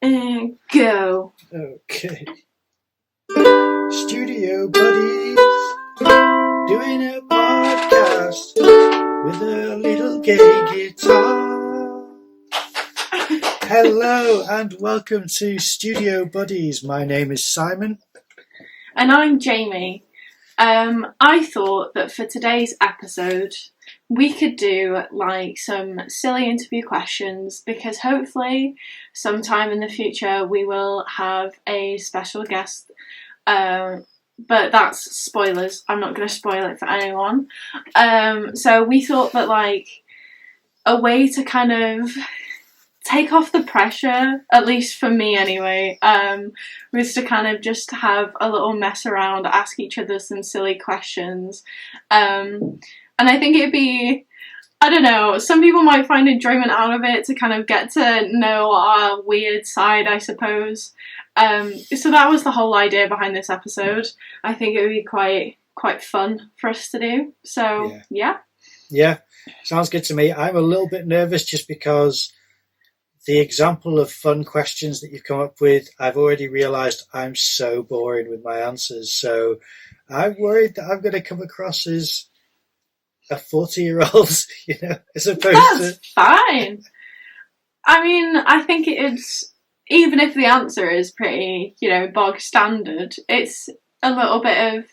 And go. Okay. Studio buddies doing a podcast with a little gay guitar. Hello and welcome to Studio Buddies. My name is Simon. And I'm Jamie. I thought that for today's episode, we could do like some silly interview questions because hopefully sometime in the future we will have a special guest. But that's spoilers. I'm not going to spoil it for anyone. So we thought that like a way to kind of take off the pressure, at least for me anyway, was to kind of just have a little mess around, ask each other some silly questions. And I think it'd be, I don't know, some people might find enjoyment out of it to kind of get to know our weird side, I suppose. So that was the whole idea behind this episode. I think it would be quite fun for us to do. So, yeah. Yeah, sounds good to me. I'm a little bit nervous just because the example of fun questions that you've come up with, I've already realised I'm so boring with my answers. So I'm worried that I'm going to come across as a 40-year-old, as opposed That's fine. I mean, I think it's, even if the answer is pretty, bog standard, it's a little bit of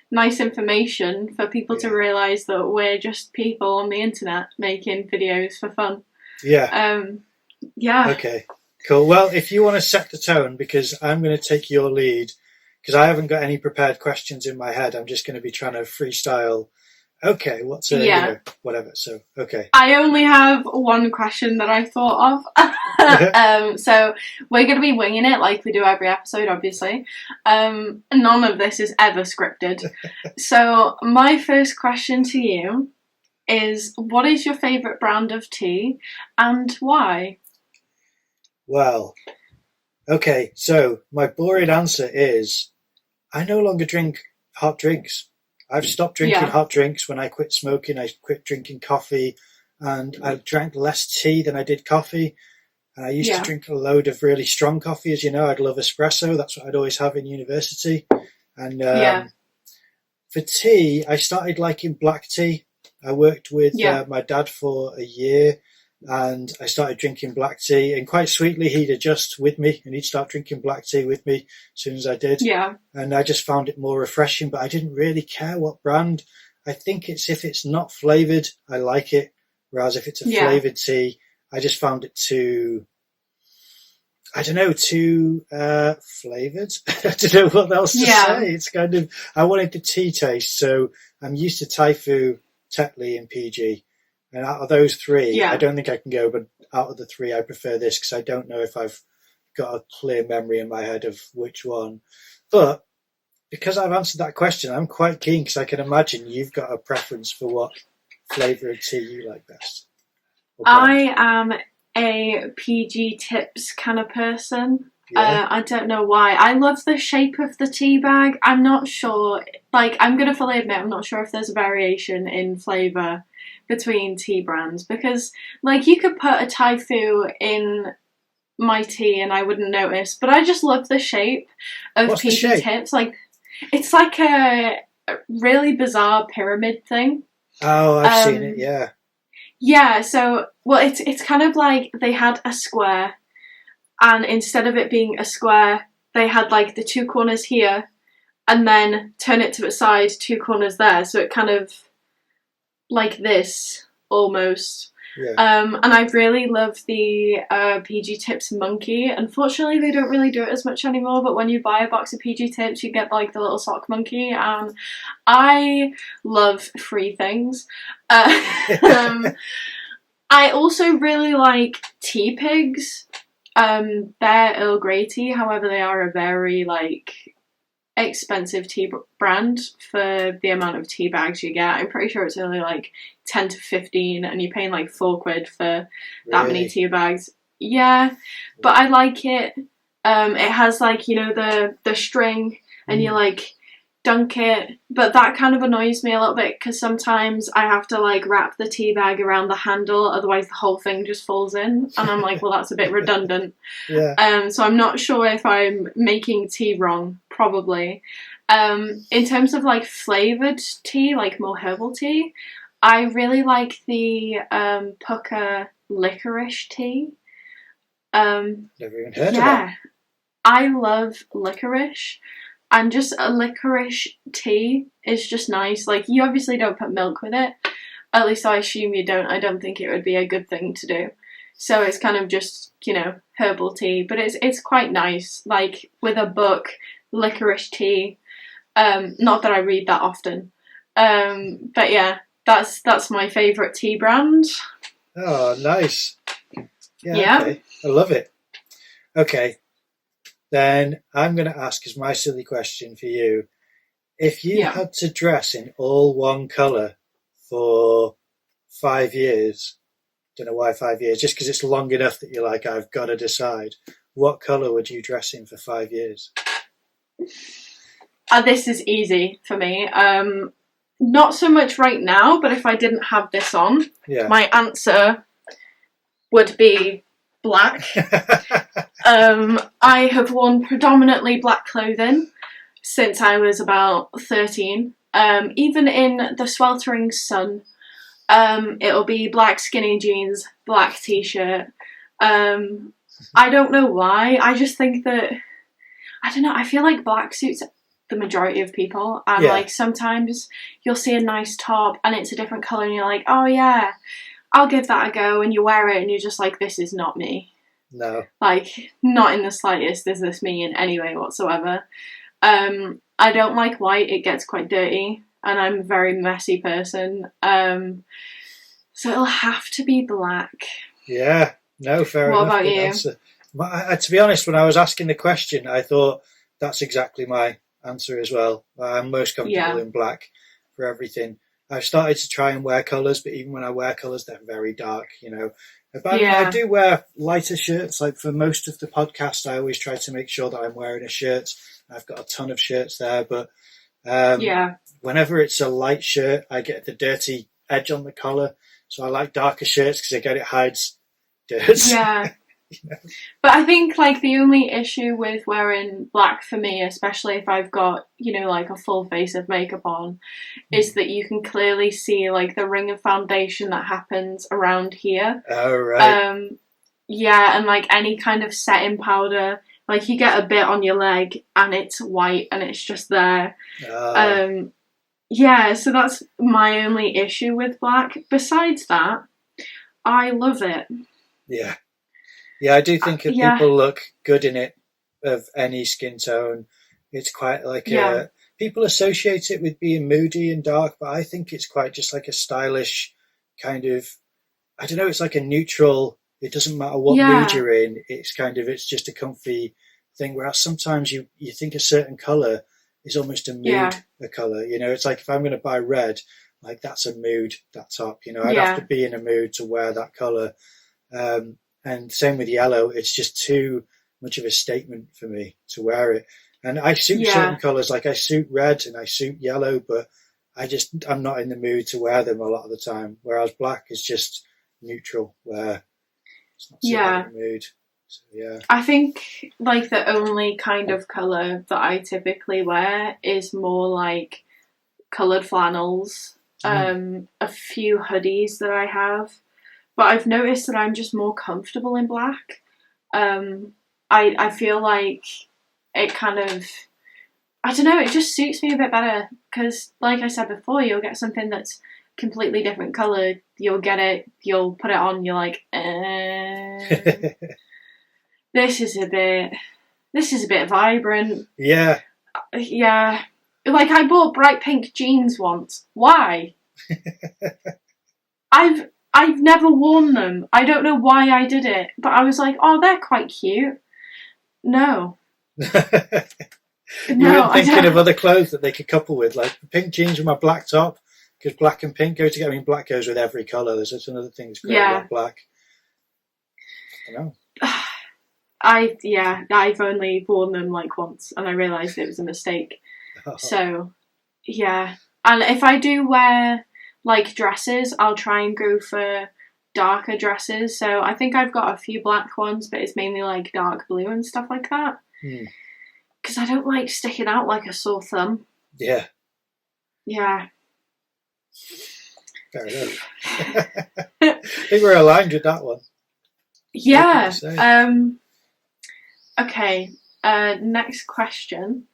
nice information for people to realise that we're just people on the internet making videos for fun. Yeah. Yeah. Okay, cool. Well, if you want to set the tone, because I'm going to take your lead, because I haven't got any prepared questions in my head. I'm just going to be trying to freestyle. Okay, what's whatever. So, okay. I only have one question that I thought of. So we're going to be winging it like we do every episode, obviously. None of this is ever scripted. So my first question to you is, what is your favourite brand of tea and why? Well, okay, so my boring answer is I no longer drink hot drinks. I've stopped drinking hot drinks. When I quit smoking, I quit drinking coffee, and I drank less tea than I did coffee. And I used to drink a load of really strong coffee. As you know, I'd love espresso. That's what I'd always have in university. And for tea, I started liking black tea. I worked with my dad for a year, and I started drinking black tea, and quite sweetly he'd adjust with me and he'd start drinking black tea with me as soon as I did. Yeah. And I just found it more refreshing, but I didn't really care what brand. I think it's if it's not flavoured, I like it. Whereas if it's a flavoured tea, I just found it too flavoured. I don't know what else to say. It's kind of, I wanted the tea taste. So I'm used to Taifu, Tetley and PG. And out of those three, I don't think I can go, but out of the three, I prefer this because I don't know if I've got a clear memory in my head of which one. But because I've answered that question, I'm quite keen because I can imagine you've got a preference for what flavour of tea you like best. I am a PG tips kind of person. I don't know why. I love the shape of the tea bag. I'm not sure, I'm going to fully admit, I'm not sure if there's a variation in flavour between tea brands, because you could put a Taifu in my tea and I wouldn't notice, but I just love the shape of PG tips. It's like a really bizarre pyramid thing. Oh, I've seen it, yeah. Yeah, so, it's kind of like they had a square, and instead of it being a square, they had the two corners here, and then turn it to the side, two corners there, so it kind of like this, almost. Yeah. And I really love the PG Tips monkey. Unfortunately, they don't really do it as much anymore, but when you buy a box of PG Tips, you get the little sock monkey, and I love free things. I also really like Tea Pigs. They're Earl Grey tea, however, they are a very expensive tea brand for the amount of tea bags you get. I'm pretty sure it's only 10 to 15 and you're paying £4 for that many tea bags. Yeah, but I like it. It has the string, and you dunk it, but that kind of annoys me a little bit because sometimes I have to like wrap the tea bag around the handle, otherwise the whole thing just falls in, and I'm like, well, that's a bit redundant. Yeah. So I'm not sure if I'm making tea wrong, probably. In terms of like flavoured tea, like more herbal tea, I really like the pucker licorice tea. Never even heard of that. Yeah, I love licorice. And just a licorice tea is just nice. Like, you obviously don't put milk with it. At least I assume you don't. I don't think it would be a good thing to do. So it's kind of just, you know, herbal tea. But it's quite nice. Like, with a book, licorice tea. Not that I read that often. But yeah, that's my favourite tea brand. Oh, nice. Yeah. Okay. I love it. Okay. Then I'm going to ask as my silly question for you. If you had to dress in all one colour for 5 years, don't know why 5 years, just because it's long enough that you're like, I've got to decide, what colour would you dress in for 5 years? This is easy for me. Not so much right now, but if I didn't have this on, my answer would be black. I have worn predominantly black clothing since I was about 13. Even in the sweltering sun, it'll be black skinny jeans, black t-shirt. I don't know why. I just think that, I don't know, I feel like black suits the majority of people, and like sometimes you'll see a nice top and it's a different colour and you're like, oh yeah, I'll give that a go, and you wear it and you're just like, this is not me. No. Like, not in the slightest is this me in any way whatsoever. I don't like white, it gets quite dirty, and I'm a very messy person. So it'll have to be black. Yeah, no, fair enough. What about you? Answer. To be honest, when I was asking the question, I thought that's exactly my answer as well. I'm most comfortable in black for everything. I've started to try and wear colours, but even when I wear colours, they're very dark, you know. But I do wear lighter shirts. Like for most of the podcast, I always try to make sure that I'm wearing a shirt. I've got a ton of shirts there, but whenever it's a light shirt, I get the dirty edge on the collar. So I like darker shirts because it hides dirt. Yeah. You know? But I think like the only issue with wearing black for me, especially if I've got, you know, like a full face of makeup on, is that you can clearly see like the ring of foundation that happens around here. Oh, right. Yeah, and like any kind of setting powder, like you get a bit on your leg and it's white and it's just there. Yeah, so that's my only issue with black. Besides that, I love it. Yeah. Yeah, I do think if people look good in it, of any skin tone, it's quite like people associate it with being moody and dark, but I think it's quite just like a stylish kind of, I don't know, it's like a neutral, it doesn't matter what mood you're in, it's just a comfy thing, whereas sometimes you think a certain colour is almost a mood, a colour, you know, it's like if I'm going to buy red, like that's a mood, that top, you know, I'd have to be in a mood to wear that colour. And same with yellow, it's just too much of a statement for me to wear it. And I suit certain colours, like I suit red and I suit yellow, but I'm not in the mood to wear them a lot of the time. Whereas black is just neutral, where it's not so in the mood. So, I think like the only kind of colour that I typically wear is more like coloured flannels, a few hoodies that I have. But I've noticed that I'm just more comfortable in black. I feel like it kind of, I don't know, it just suits me a bit better. Because, like I said before, you'll get something that's completely different colour. You'll get it, you'll put it on, you're like, this is a bit vibrant. Yeah. Yeah. Like, I bought bright pink jeans once. Why? I've never worn them. I don't know why I did it, but I was like, oh, they're quite cute. No. You weren't thinking of other clothes that they could couple with, like pink jeans with my black top, because black and pink go together. I mean, black goes with every colour. There's just another thing that's great about black. I don't know. I've only worn them like once, and I realised it was a mistake. Oh. So Yeah. And if I do wear, like, dresses, I'll try and go for darker dresses. So I think I've got a few black ones, but it's mainly, like, dark blue and stuff like that. Because I don't like sticking out like a sore thumb. Yeah. Yeah. Fair enough. I think we're aligned with that one. Yeah. Okay. Next question.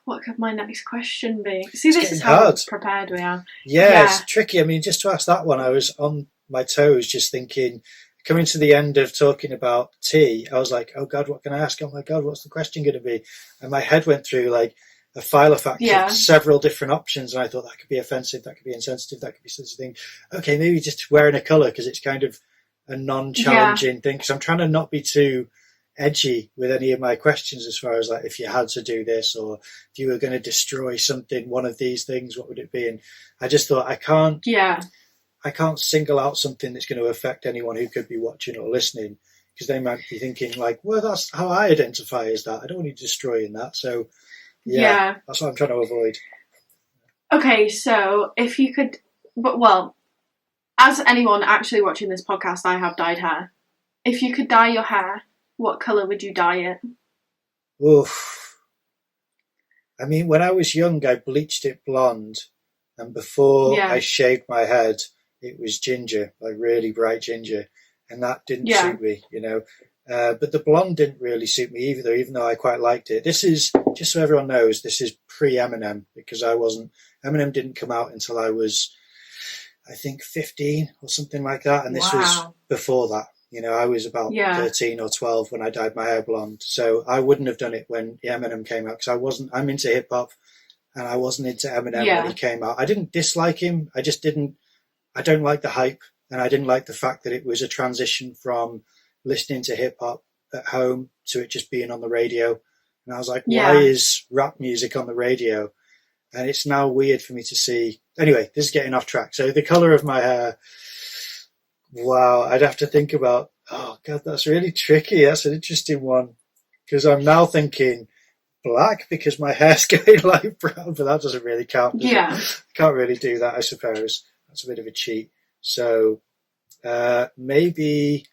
What could my next question be? See, this is how prepared we are. Yeah, it's tricky. I mean, just to ask that one, I was on my toes just thinking, coming to the end of talking about tea, I was like, oh God, what can I ask? Oh my God, what's the question going to be? And my head went through like a file of facts of several different options, and I thought that could be offensive, that could be insensitive, that could be such a thing. Okay, maybe just wearing a colour because it's kind of a non-challenging thing, because I'm trying to not be too edgy with any of my questions as far as like if you had to do this or if you were going to destroy something, one of these things, what would it be? And I just thought I can't single out something that's going to affect anyone who could be watching or listening, because they might be thinking like, well, that's how I identify as that. I don't want you destroying that. So yeah, that's what I'm trying to avoid. Okay, so if you could, well, as anyone actually watching this podcast, I have dyed hair. If you could dye your hair, what colour would you dye it? Oof. I mean, when I was young, I bleached it blonde, and before I shaved my head, it was ginger, like really bright ginger, and that didn't suit me, you know. But the blonde didn't really suit me either, even though I quite liked it. This is, just so everyone knows, this is pre-Eminem, because Eminem didn't come out until I was, I think, 15 or something like that, and this was before that. You know, I was about 13 or 12 when I dyed my hair blonde. So I wouldn't have done it when Eminem came out, because I'm into hip hop and I wasn't into Eminem when he came out. I didn't dislike him. I don't like the hype, and I didn't like the fact that it was a transition from listening to hip hop at home to it just being on the radio. And I was like, why is rap music on the radio? And it's now weird for me to see. Anyway, this is getting off track. So the colour of my hair, wow, I'd have to think about, oh God, that's really tricky. That's an interesting one, because I'm now thinking black because my hair's going light brown, but that doesn't really count. I can't really do that, I suppose. That's a bit of a cheat. So maybe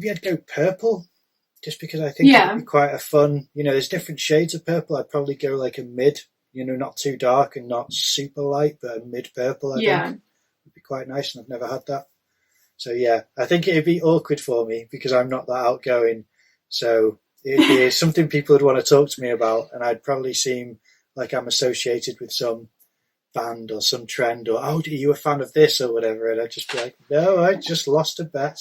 I'd go purple, just because I think it would be quite a fun, you know, there's different shades of purple. I'd probably go like a mid, you know, not too dark and not super light, but a mid purple, I think would be quite nice, and I've never had that. So yeah, I think it'd be awkward for me because I'm not that outgoing. So it'd be something people would want to talk to me about, and I'd probably seem like I'm associated with some band or some trend, or, oh, are you a fan of this or whatever? And I'd just be like, no, I just lost a bet.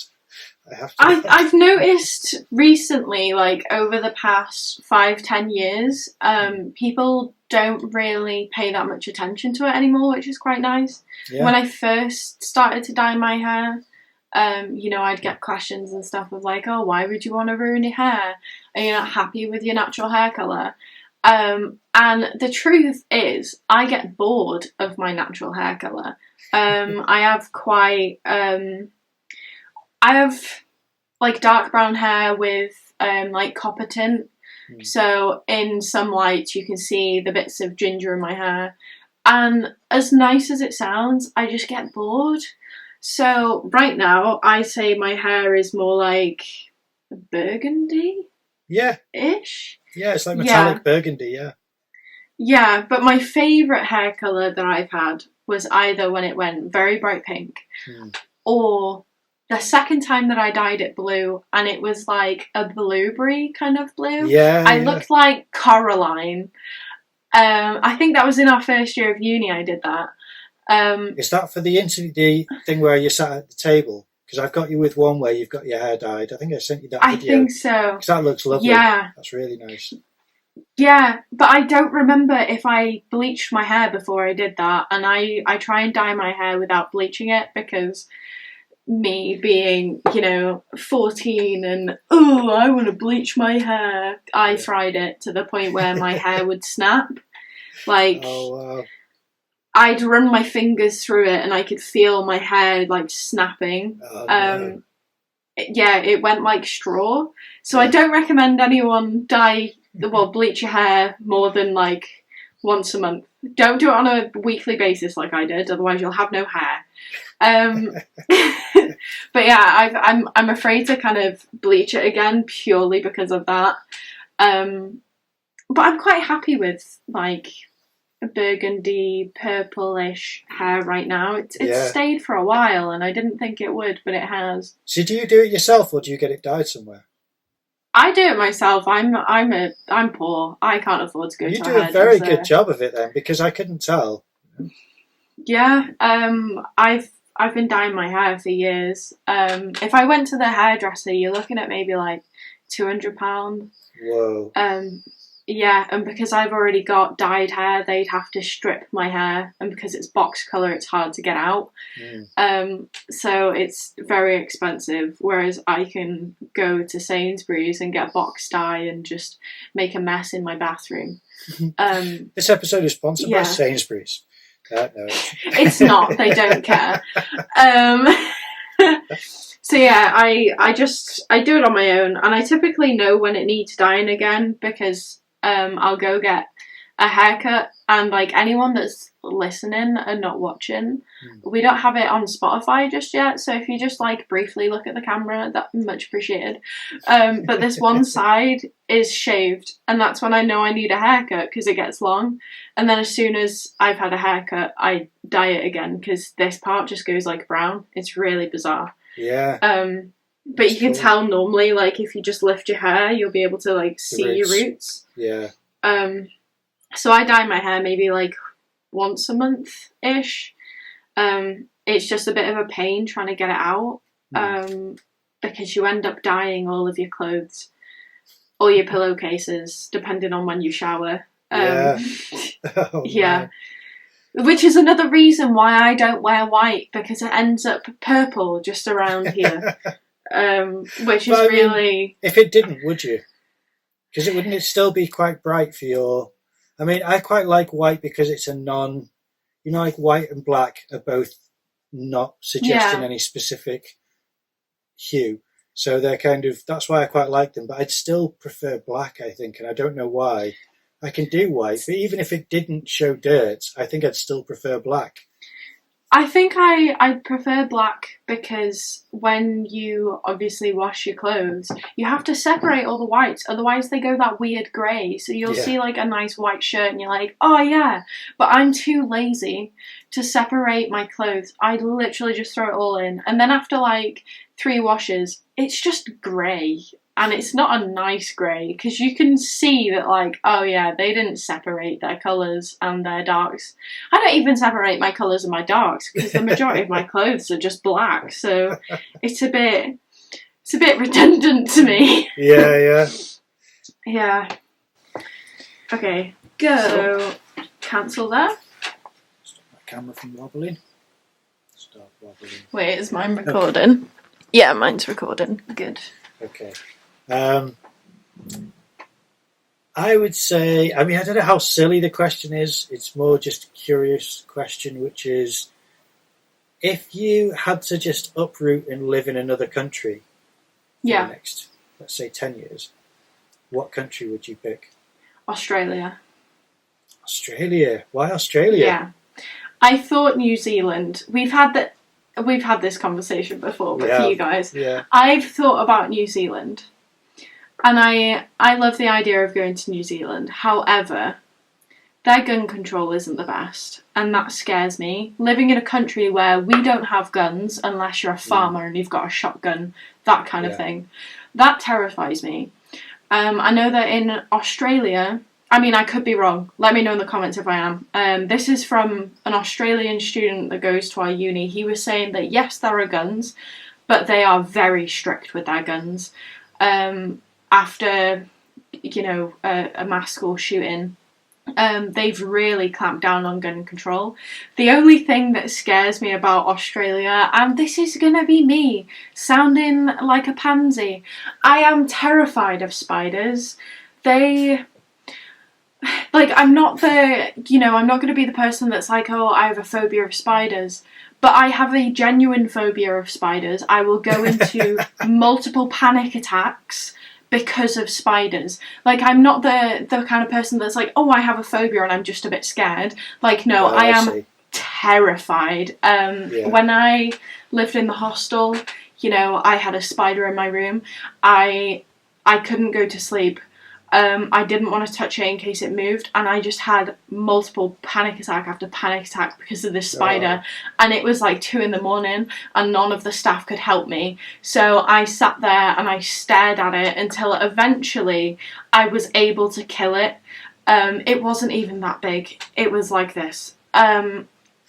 I've noticed recently, like over the past 5-10 years, people don't really pay that much attention to it anymore, which is quite nice. When I first started to dye my hair, you know, I'd get questions and stuff of like, oh, why would you want to ruin your hair? Are you not happy with your natural hair colour? And the truth is, I get bored of my natural hair colour. I have like dark brown hair with like copper tint. So in some lights you can see the bits of ginger in my hair. And as nice as it sounds, I just get bored. So right now I say my hair is more like burgundy. Ish. Yeah, it's like metallic burgundy, Yeah, but my favourite hair colour that I've had was either when it went very bright pink or the second time that I dyed it blue, and it was like a blueberry kind of blue. I looked like Coraline. I think that was in our first year of uni I did that. Is that for the thing where you sat at the table? Because I've got you with one where you've got your hair dyed. I think I sent you that video. I think so. Because that looks lovely. Yeah. That's really nice. Yeah, but I don't remember if I bleached my hair before I did that. And I try and dye my hair without bleaching it, because me being, you know, 14 and, oh, I want to bleach my hair, I fried it to the point where my hair would snap. Like, oh, wow. I'd run my fingers through it and I could feel my hair like snapping. Oh, no. Yeah, it went like straw. So I don't recommend anyone dye bleach your hair more than like once a month. Don't do it on a weekly basis like I did, otherwise you'll have no hair. But yeah, I'm afraid to kind of bleach it again purely because of that. But I'm quite happy with like a burgundy, purplish hair right now. It's stayed for a while, and I didn't think it would, but it has. So do you do it yourself, or do you get it dyed somewhere? I do it myself. I'm poor. I can't afford to go to a hairdresser. You do a very good job of it then, because I couldn't tell. Yeah, I've been dyeing my hair for years. If I went to the hairdresser, you're looking at maybe like £200. Whoa. Yeah, and because I've already got dyed hair, they'd have to strip my hair, and because it's box colour, it's hard to get out. So it's very expensive, whereas I can go to Sainsbury's and get box dye and just make a mess in my bathroom. This episode is sponsored by Sainsbury's. No. It's not, they don't care. So yeah, I do it on my own, and I typically know when it needs dyeing again, because I'll go get a haircut, and like anyone that's listening and not watching, we don't have it on Spotify just yet, so if you just like briefly look at the camera, that's much appreciated. But this one side is shaved, and that's when I know I need a haircut, because it gets long, and then as soon as I've had a haircut, I dye it again, because this part just goes like brown. It's really bizarre. Yeah. But you can tell normally, like, if you just lift your hair, you'll be able to, like, see your roots. Yeah. So I dye my hair maybe, like, once a month-ish. It's just a bit of a pain trying to get it out, because you end up dyeing all of your clothes, or your pillowcases, depending on when you shower. Yeah. Which is another reason why I don't wear white, because it ends up purple just around here. Which is really... If it didn't, would you? Because wouldn't it still be quite bright for your... I mean, I quite like white because it's a non... You know, like white and black are both not suggesting any specific hue. So they're kind of... That's why I quite like them. But I'd still prefer black, I think, and I don't know why. I can do white, but even if it didn't show dirt, I think I'd still prefer black. I think I prefer black because when you obviously wash your clothes, you have to separate all the whites, otherwise they go that weird grey. So you'll see like a nice white shirt and you're like, oh yeah, but I'm too lazy to separate my clothes. I literally just throw it all in, and then after like 3 washes, it's just grey. And it's not a nice grey, because you can see that, like, oh yeah, they didn't separate their colours and their darks. I don't even separate my colours and my darks, because the majority of my clothes are just black, so it's a bit redundant to me. Yeah. Okay, go. So, cancel that. Stop my camera from wobbling. Stop wobbling. Wait, is mine recording? Okay. Yeah, mine's recording. Good. Okay. I would say, I mean, I don't know how silly the question is. It's more just a curious question, which is, if you had to just uproot and live in another country for the next, let's say, 10 years, what country would you pick? Australia. Australia? Why Australia? Yeah. I thought New Zealand. We've had this conversation before with you guys. Yeah. I've thought about New Zealand. And I love the idea of going to New Zealand. However, their gun control isn't the best, and that scares me. Living in a country where we don't have guns unless you're a farmer and you've got a shotgun, that kind of thing, that terrifies me. I know that in Australia, I mean, I could be wrong. Let me know in the comments if I am. This is from an Australian student that goes to our uni. He was saying that yes, there are guns, but they are very strict with their guns. After, a mass school shooting, they've really clamped down on gun control. The only thing that scares me about Australia, and this is gonna be me sounding like a pansy, I am terrified of spiders. I'm not gonna be the person that's like, oh, I have a phobia of spiders. But I have a genuine phobia of spiders. I will go into multiple panic attacks because of spiders. Like, I'm not the kind of person that's like, oh, I have a phobia and I'm just a bit scared. Like, no, I am terrified. When I lived in the hostel, you know, I had a spider in my room. I couldn't go to sleep. I didn't want to touch it in case it moved, and I just had multiple panic attack after panic attack because of this spider. And it was like 2 a.m, and none of the staff could help me. So I sat there and I stared at it until eventually I was able to kill it. It wasn't even that big. It was like this.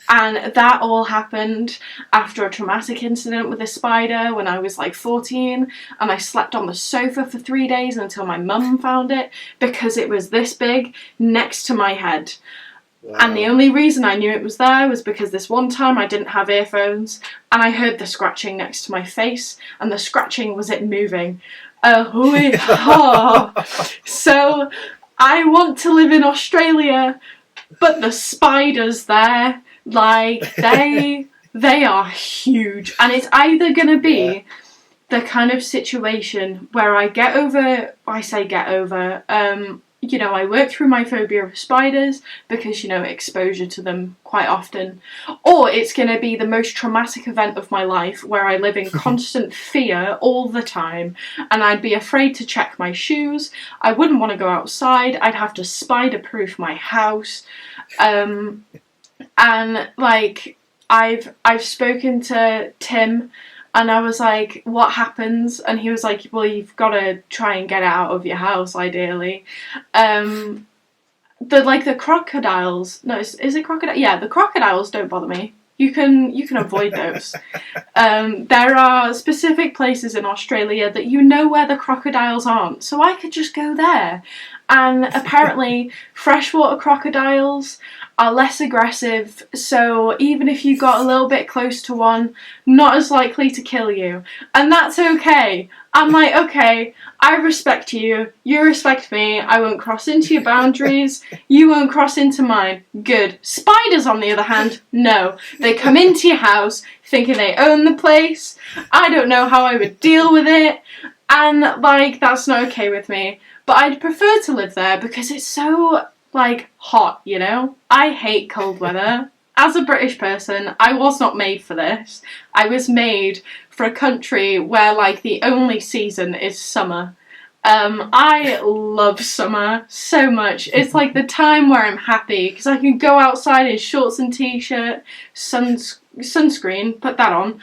And that all happened after a traumatic incident with a spider when I was like 14, and I slept on the sofa for 3 days until my mum found it because it was this big next to my head. Wow. And the only reason I knew it was there was because this one time I didn't have earphones and I heard the scratching next to my face, and the scratching was it moving. So I want to live in Australia, but the spiders there, like, they are huge. And it's either going to be the kind of situation where I get over, you know, I work through my phobia of spiders because, you know, exposure to them quite often. Or it's going to be the most traumatic event of my life where I live in constant fear all the time. And I'd be afraid to check my shoes. I wouldn't want to go outside. I'd have to spider-proof my house. And like, I've spoken to Tim, and I was like, what happens? And he was like, well, you've got to try and get it out of your house, ideally. The crocodiles. No, is it crocodile? Yeah, the crocodiles don't bother me. You can avoid those. There are specific places in Australia that you know where the crocodiles aren't, so I could just go there. And apparently, freshwater crocodiles are less aggressive, so even if you got a little bit close to one, not as likely to kill you. And that's okay. I'm like, okay, I respect you, you respect me, I won't cross into your boundaries, you won't cross into mine. Good. Spiders, on the other hand, no. They come into your house thinking they own the place. I don't know how I would deal with it, and, like, that's not okay with me. But I'd prefer to live there because it's so, like, hot, you know? I hate cold weather. As a British person, I was not made for this. I was made for a country where, like, the only season is summer. I love summer so much. It's like the time where I'm happy because I can go outside in shorts and t-shirt, sunscreen, put that on.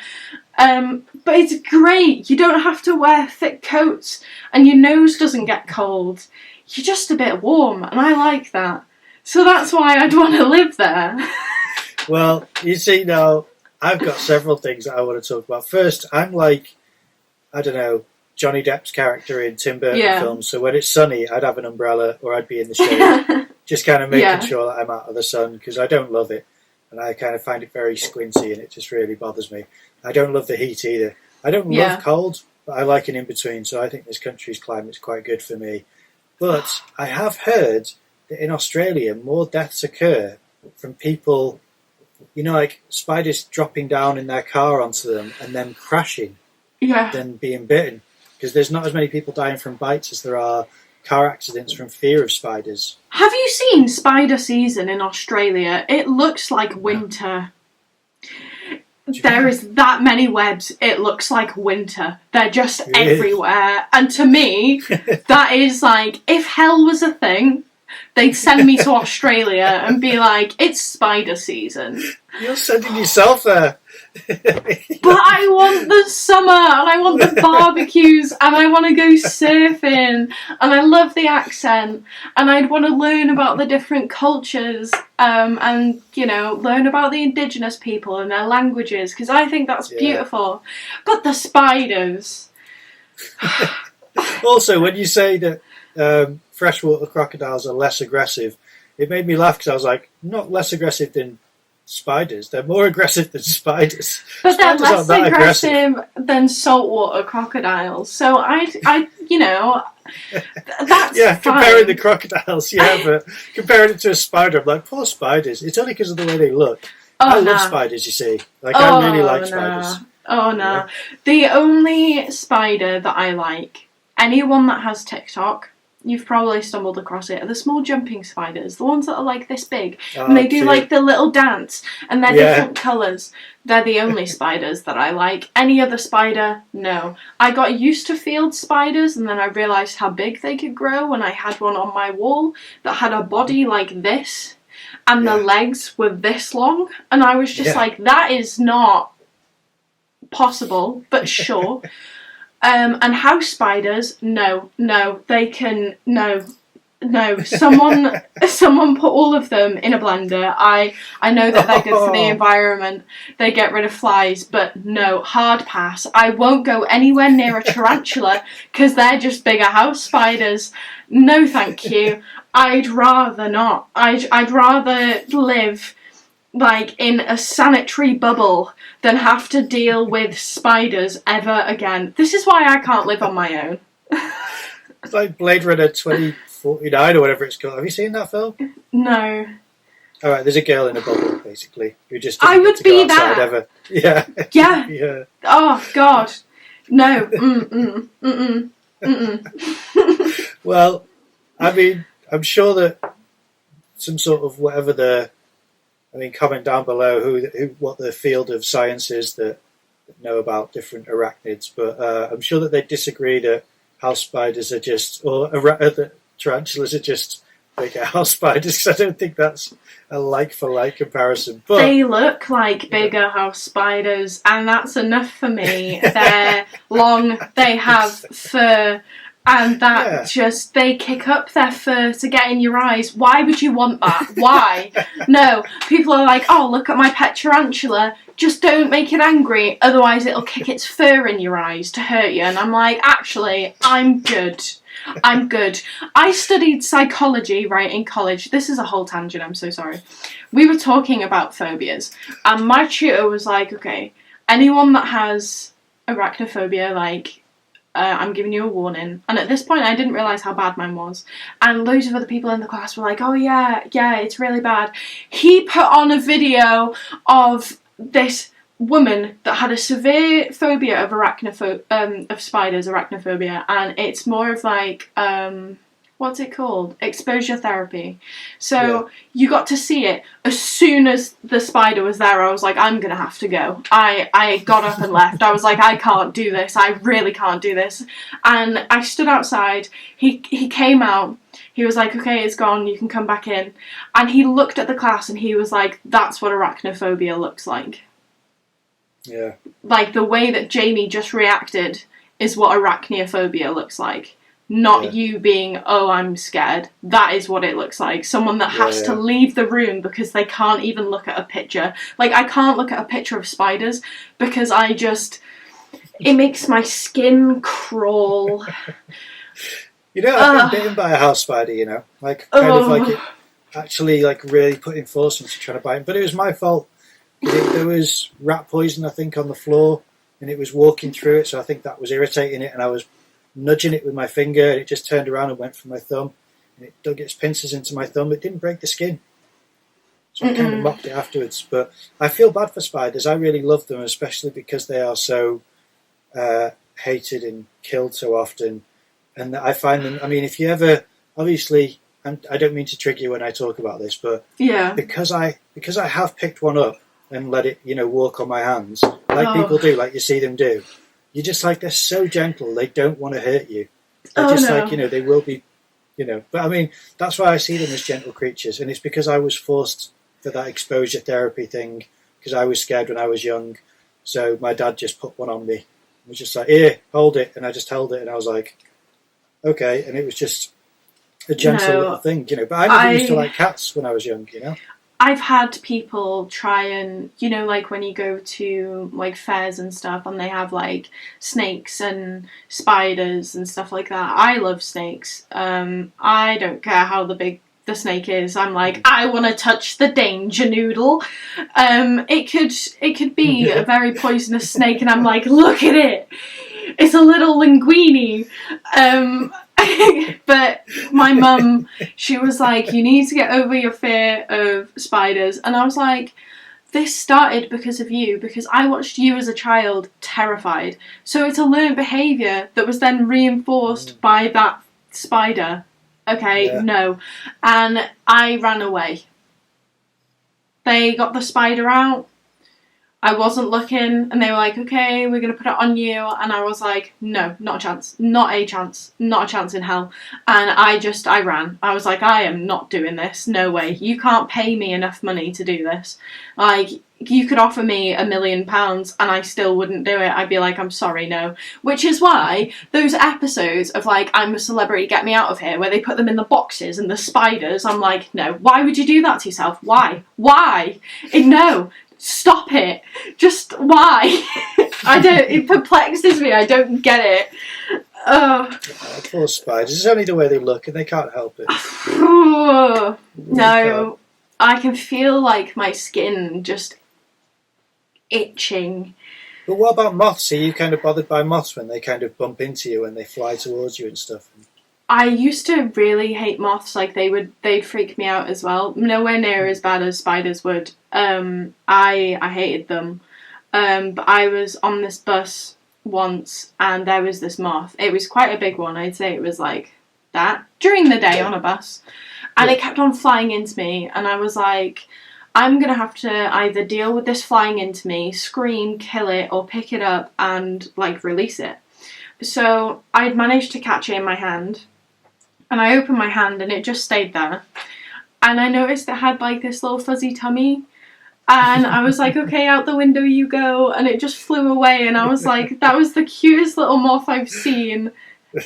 But it's great. You don't have to wear thick coats and your nose doesn't get cold. You're just a bit warm, and I like that. So that's why I'd want to live there. Well, you see now, I've got several things that I want to talk about. First, I'm like, I don't know, Johnny Depp's character in Tim Burton films. So when it's sunny, I'd have an umbrella or I'd be in the shade, just kind of making sure that I'm out of the sun because I don't love it. And I kind of find it very squinty and it just really bothers me. I don't love the heat either. I don't love cold, but I like an in-between. So I think this country's climate's quite good for me. But I have heard that in Australia, more deaths occur from people, you know, like spiders dropping down in their car onto them and then crashing than being bitten. Because there's not as many people dying from bites as there are car accidents from fear of spiders. Have you seen spider season in Australia? It looks like winter. There is that many webs, it looks like winter. They're just everywhere. And to me, that is like, if hell was a thing, they'd send me to Australia and be like, it's spider season. You're sending yourself there. But I want the summer, and I want the barbecues, and I want to go surfing, and I love the accent, and I'd want to learn about the different cultures, and, you know, learn about the indigenous people and their languages, because I think that's beautiful. But the spiders. Also, when you say that freshwater crocodiles are less aggressive, it made me laugh because I was like, not less aggressive than spiders. They're more aggressive than spiders. But they're less aggressive than saltwater crocodiles. So I you know, that's fine. Comparing the crocodiles, but comparing it to a spider, I'm like, poor spiders. It's only because of the way they look. I love spiders, you see. Like, I really like spiders. Oh, no. Yeah. The only spider that I like, anyone that has TikTok, you've probably stumbled across it, are the small jumping spiders, the ones that are like this big, and they do like the little dance, and they're different colours. They're the only spiders that I like. Any other spider, no. I got used to field spiders, and then I realised how big they could grow when I had one on my wall that had a body like this, and the legs were this long, and I was just like, that is not possible, but sure. And house spiders, no, they can, no. Someone put all of them in a blender. I know that they're good for the environment. They get rid of flies, but no, hard pass. I won't go anywhere near a tarantula because they're just bigger house spiders. No, thank you. I'd rather not. I'd rather live like in a sanitary bubble than have to deal with spiders ever again. This is why I can't live on my own. It's like Blade Runner 2049 or whatever it's called. Have you seen that film? No. Alright, there's a girl in a bubble, basically, who just I would be that. Ever. Yeah. Yeah. Oh, God. No. Well, I mean, I'm sure that some sort of whatever comment down below what the field of science is that know about different arachnids, but I'm sure that they disagree that house spiders are just, or that tarantulas are just bigger house spiders, because I don't think that's a like-for-like comparison. But they look like bigger house spiders, and that's enough for me. They're long, they have fur, and that just, they kick up their fur to get in your eyes. Why would you want that? Why? No. People are like, oh, look at my pet tarantula. Just don't make it angry, otherwise it'll kick its fur in your eyes to hurt you. And I'm like, actually, I'm good. I studied psychology, right, in college. This is a whole tangent, I'm so sorry. We were talking about phobias, and my tutor was like, okay, anyone that has arachnophobia, like, I'm giving you a warning. And at this point, I didn't realise how bad mine was. And loads of other people in the class were like, oh yeah, it's really bad. He put on a video of this woman that had a severe phobia of of spiders, arachnophobia, and it's more of like, what's it called? Exposure therapy. So you got to see it. As soon as the spider was there, I was like, I'm going to have to go. I got up and left. I was like, I can't do this. I really can't do this. And I stood outside. He came out. He was like, okay, it's gone. You can come back in. And he looked at the class and he was like, that's what arachnophobia looks like. Yeah. Like the way that Jamie just reacted is what arachnophobia looks like. Not you being, oh, I'm scared. That is what it looks like. Someone that has to leave the room because they can't even look at a picture. Like, I can't look at a picture of spiders because it makes my skin crawl. I've been bitten by a house spider, like, kind of like it actually, like, really putting force into trying to bite him. But it was my fault. There was rat poison, I think, on the floor, and it was walking through it, so I think that was irritating it, and I was nudging it with my finger, and it just turned around and went for my thumb, and it dug its pincers into my thumb. It didn't break the skin, so I kind of mocked it afterwards. But I feel bad for spiders. I really love them, especially because they are so hated and killed so often. And I find them, I mean, if you ever, obviously, and I don't mean to trigger you when I talk about this, but because I have picked one up and let it, walk on my hands, like people do, like you see them do, you're just like, they're so gentle, they don't want to hurt you. They're like, they will be, but I mean, that's why I see them as gentle creatures. And it's because I was forced for that exposure therapy thing, because I was scared when I was young. So my dad just put one on me. He was just like, here, hold it. And I just held it, and I was like, okay. And it was just a gentle little thing, But I never used to like cats when I was young, I've had people try and, like when you go to like fairs and stuff and they have like snakes and spiders and stuff like that. I love snakes. I don't care how big the snake is. I'm like, I want to touch the danger noodle. It could be a very poisonous snake, and I'm like, look at it. It's a little linguine. But my mum, she was like, you need to get over your fear of spiders. And I was like, this started because of you, because I watched you as a child terrified. So it's a learned behaviour that was then reinforced by that spider. Okay, no. And I ran away. They got the spider out. I wasn't looking, and they were like, okay, we're going to put it on you. And I was like, no, not a chance. Not a chance. Not a chance in hell. And I ran. I was like, I am not doing this. No way. You can't pay me enough money to do this. Like, you could offer me £1 million and I still wouldn't do it. I'd be like, I'm sorry, no. Which is why those episodes of, like, I'm a celebrity, get me out of here, where they put them in the boxes and the spiders, I'm like, no. Why would you do that to yourself? Why? No. Stop it. Just why? It perplexes me. I don't get it. Poor spiders. It's only the way they look and they can't help it. No. I can feel like my skin just itching. But what about moths? Are you kind of bothered by moths when they kind of bump into you and they fly towards you and stuff? I used to really hate moths. Like, they'd freak me out as well. Nowhere near as bad as spiders would. I hated them. But I was on this bus once and there was this moth. It was quite a big one. I'd say it was like that during the day on a bus. And it kept on flying into me. And I was like, I'm going to have to either deal with this flying into me, scream, kill it, or pick it up and, like, release it. So I'd managed to catch it in my hand. And I opened my hand and it just stayed there. And I noticed it had like this little fuzzy tummy. And I was like, okay, out the window you go. And it just flew away. And I was like, that was the cutest little moth I've seen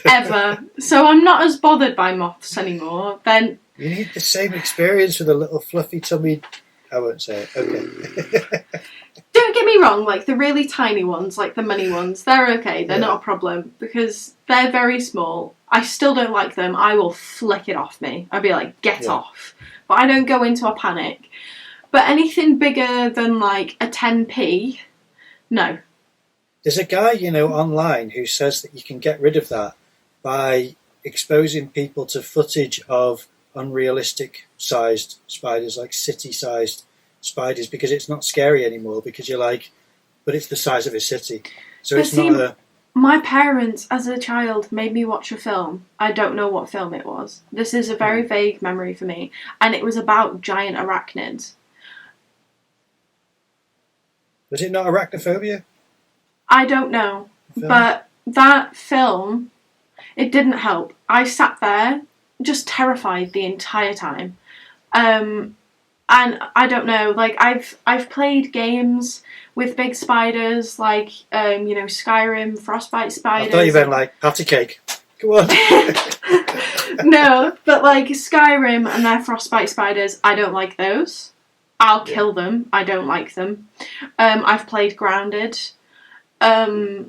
ever. So I'm not as bothered by moths anymore. Then you need the same experience with a little fluffy tummy. I won't say it. Okay. Don't get me wrong, like the really tiny ones, like the money ones, they're okay. They're not a problem because they're very small. I still don't like them. I will flick it off me. I'd be like, get off. But I don't go into a panic. But anything bigger than like a 10p, no. There's a guy, online who says that you can get rid of that by exposing people to footage of unrealistic sized spiders, like city-sized spiders, because it's not scary anymore, because you're like, but it's the size of a city. So but it's not a... My parents, as a child, made me watch a film. I don't know what film it was. This is a very vague memory for me. And it was about giant arachnids. Was it not arachnophobia? I don't know. But that film, it didn't help. I sat there just terrified the entire time. And I don't know, like I've played games with big spiders, like Skyrim, Frostbite spiders. I thought you meant like patty cake. Go on. No, but like Skyrim and their Frostbite spiders, I don't like those. I'll kill them. I don't like them. I've played Grounded. The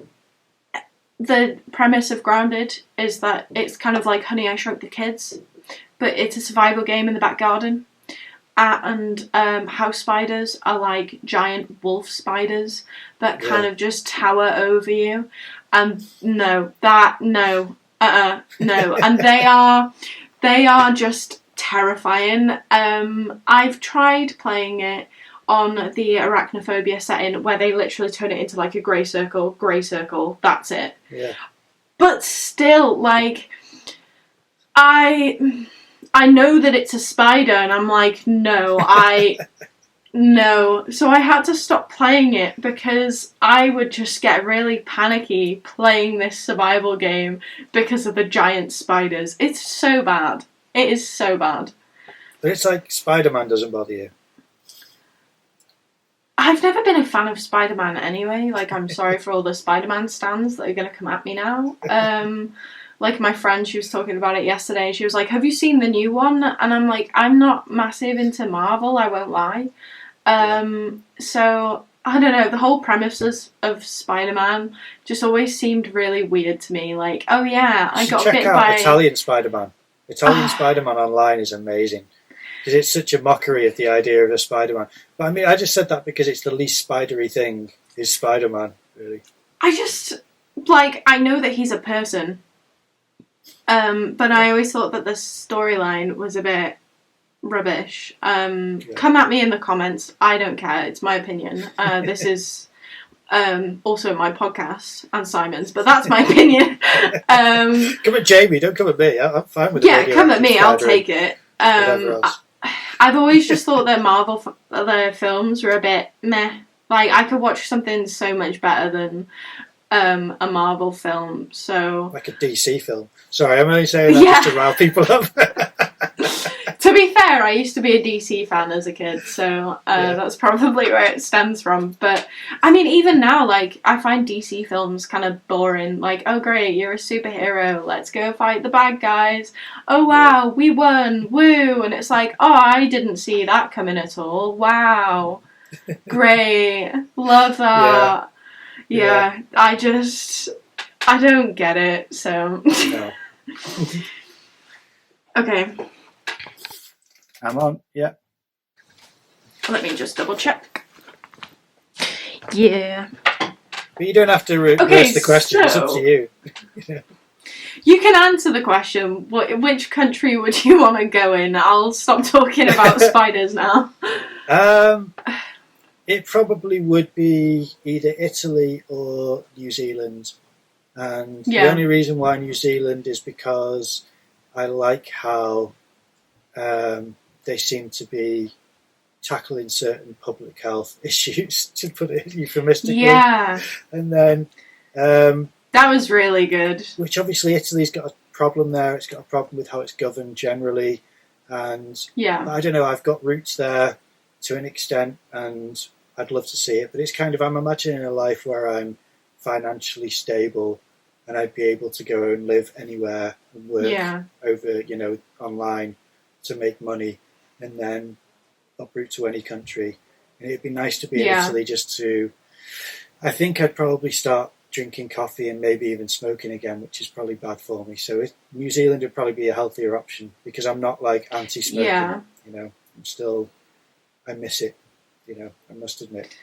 premise of Grounded is that it's kind of like Honey, I Shrunk the Kids, but it's a survival game in the back garden. And house spiders are like giant wolf spiders that kind of just tower over you. And no. And they are just terrifying. I've tried playing it on the arachnophobia setting where they literally turn it into like a grey circle, that's it. Yeah. But still, like, I know that it's a spider and I'm like, no. So I had to stop playing it because I would just get really panicky playing this survival game because of the giant spiders. It's so bad. It is so bad. But it's like Spider-Man doesn't bother you. I've never been a fan of Spider-Man anyway. Like, I'm sorry for all the Spider-Man stans that are going to come at me now. Like, my friend, she was talking about it yesterday. She was like, have you seen the new one? And I'm like, I'm not massive into Marvel, I won't lie. So, I don't know, the whole premises of Spider-Man just always seemed really weird to me. Like, oh yeah, I got bit by... Italian Spider-Man. Italian Spider-Man online is amazing. Because it's such a mockery of the idea of a Spider-Man. But I mean, I just said that because it's the least spidery thing, is Spider-Man, really. I just, like, I know that he's a person. But I always thought that the storyline was a bit rubbish. Come at me in the comments. I don't care. It's my opinion. This is also my podcast and Simon's, but that's my opinion. Come at Jamie. Don't come at me. I'm fine with it. Yeah, come at me. I'll take it. I've always just thought that Marvel films were a bit meh. Like, I could watch something so much better than a Marvel film. So, like a DC film. Sorry, I'm only saying that just to rile people up. To be fair, I used to be a DC fan as a kid, so that's probably where it stems from. But, I mean, even now, like, I find DC films kind of boring. Like, oh great, you're a superhero, let's go fight the bad guys. Oh wow, we won, woo! And it's like, oh, I didn't see that coming at all. Wow. Great. Love that. Yeah. I don't get it, so... No. Okay. I'm on, yeah. Let me just double check. Yeah. But you don't have to reverse the question, it's up to you. You can answer the question, which country would you want to go in? I'll stop talking about spiders now. It probably would be either Italy or New Zealand. And the only reason why New Zealand is because I like how they seem to be tackling certain public health issues, to put it euphemistically. Yeah. And then... that was really good. Which obviously Italy's got a problem there. It's got a problem with how it's governed generally. And I don't know, I've got roots there to an extent and I'd love to see it. But it's kind of, I'm imagining a life where I'm financially stable and I'd be able to go and live anywhere and work over, online to make money and then uproot to any country. And it'd be nice to be in Italy just to... I think I'd probably start drinking coffee and maybe even smoking again, which is probably bad for me. So New Zealand would probably be a healthier option because I'm not like anti-smoking. Yeah. I miss it. I must admit,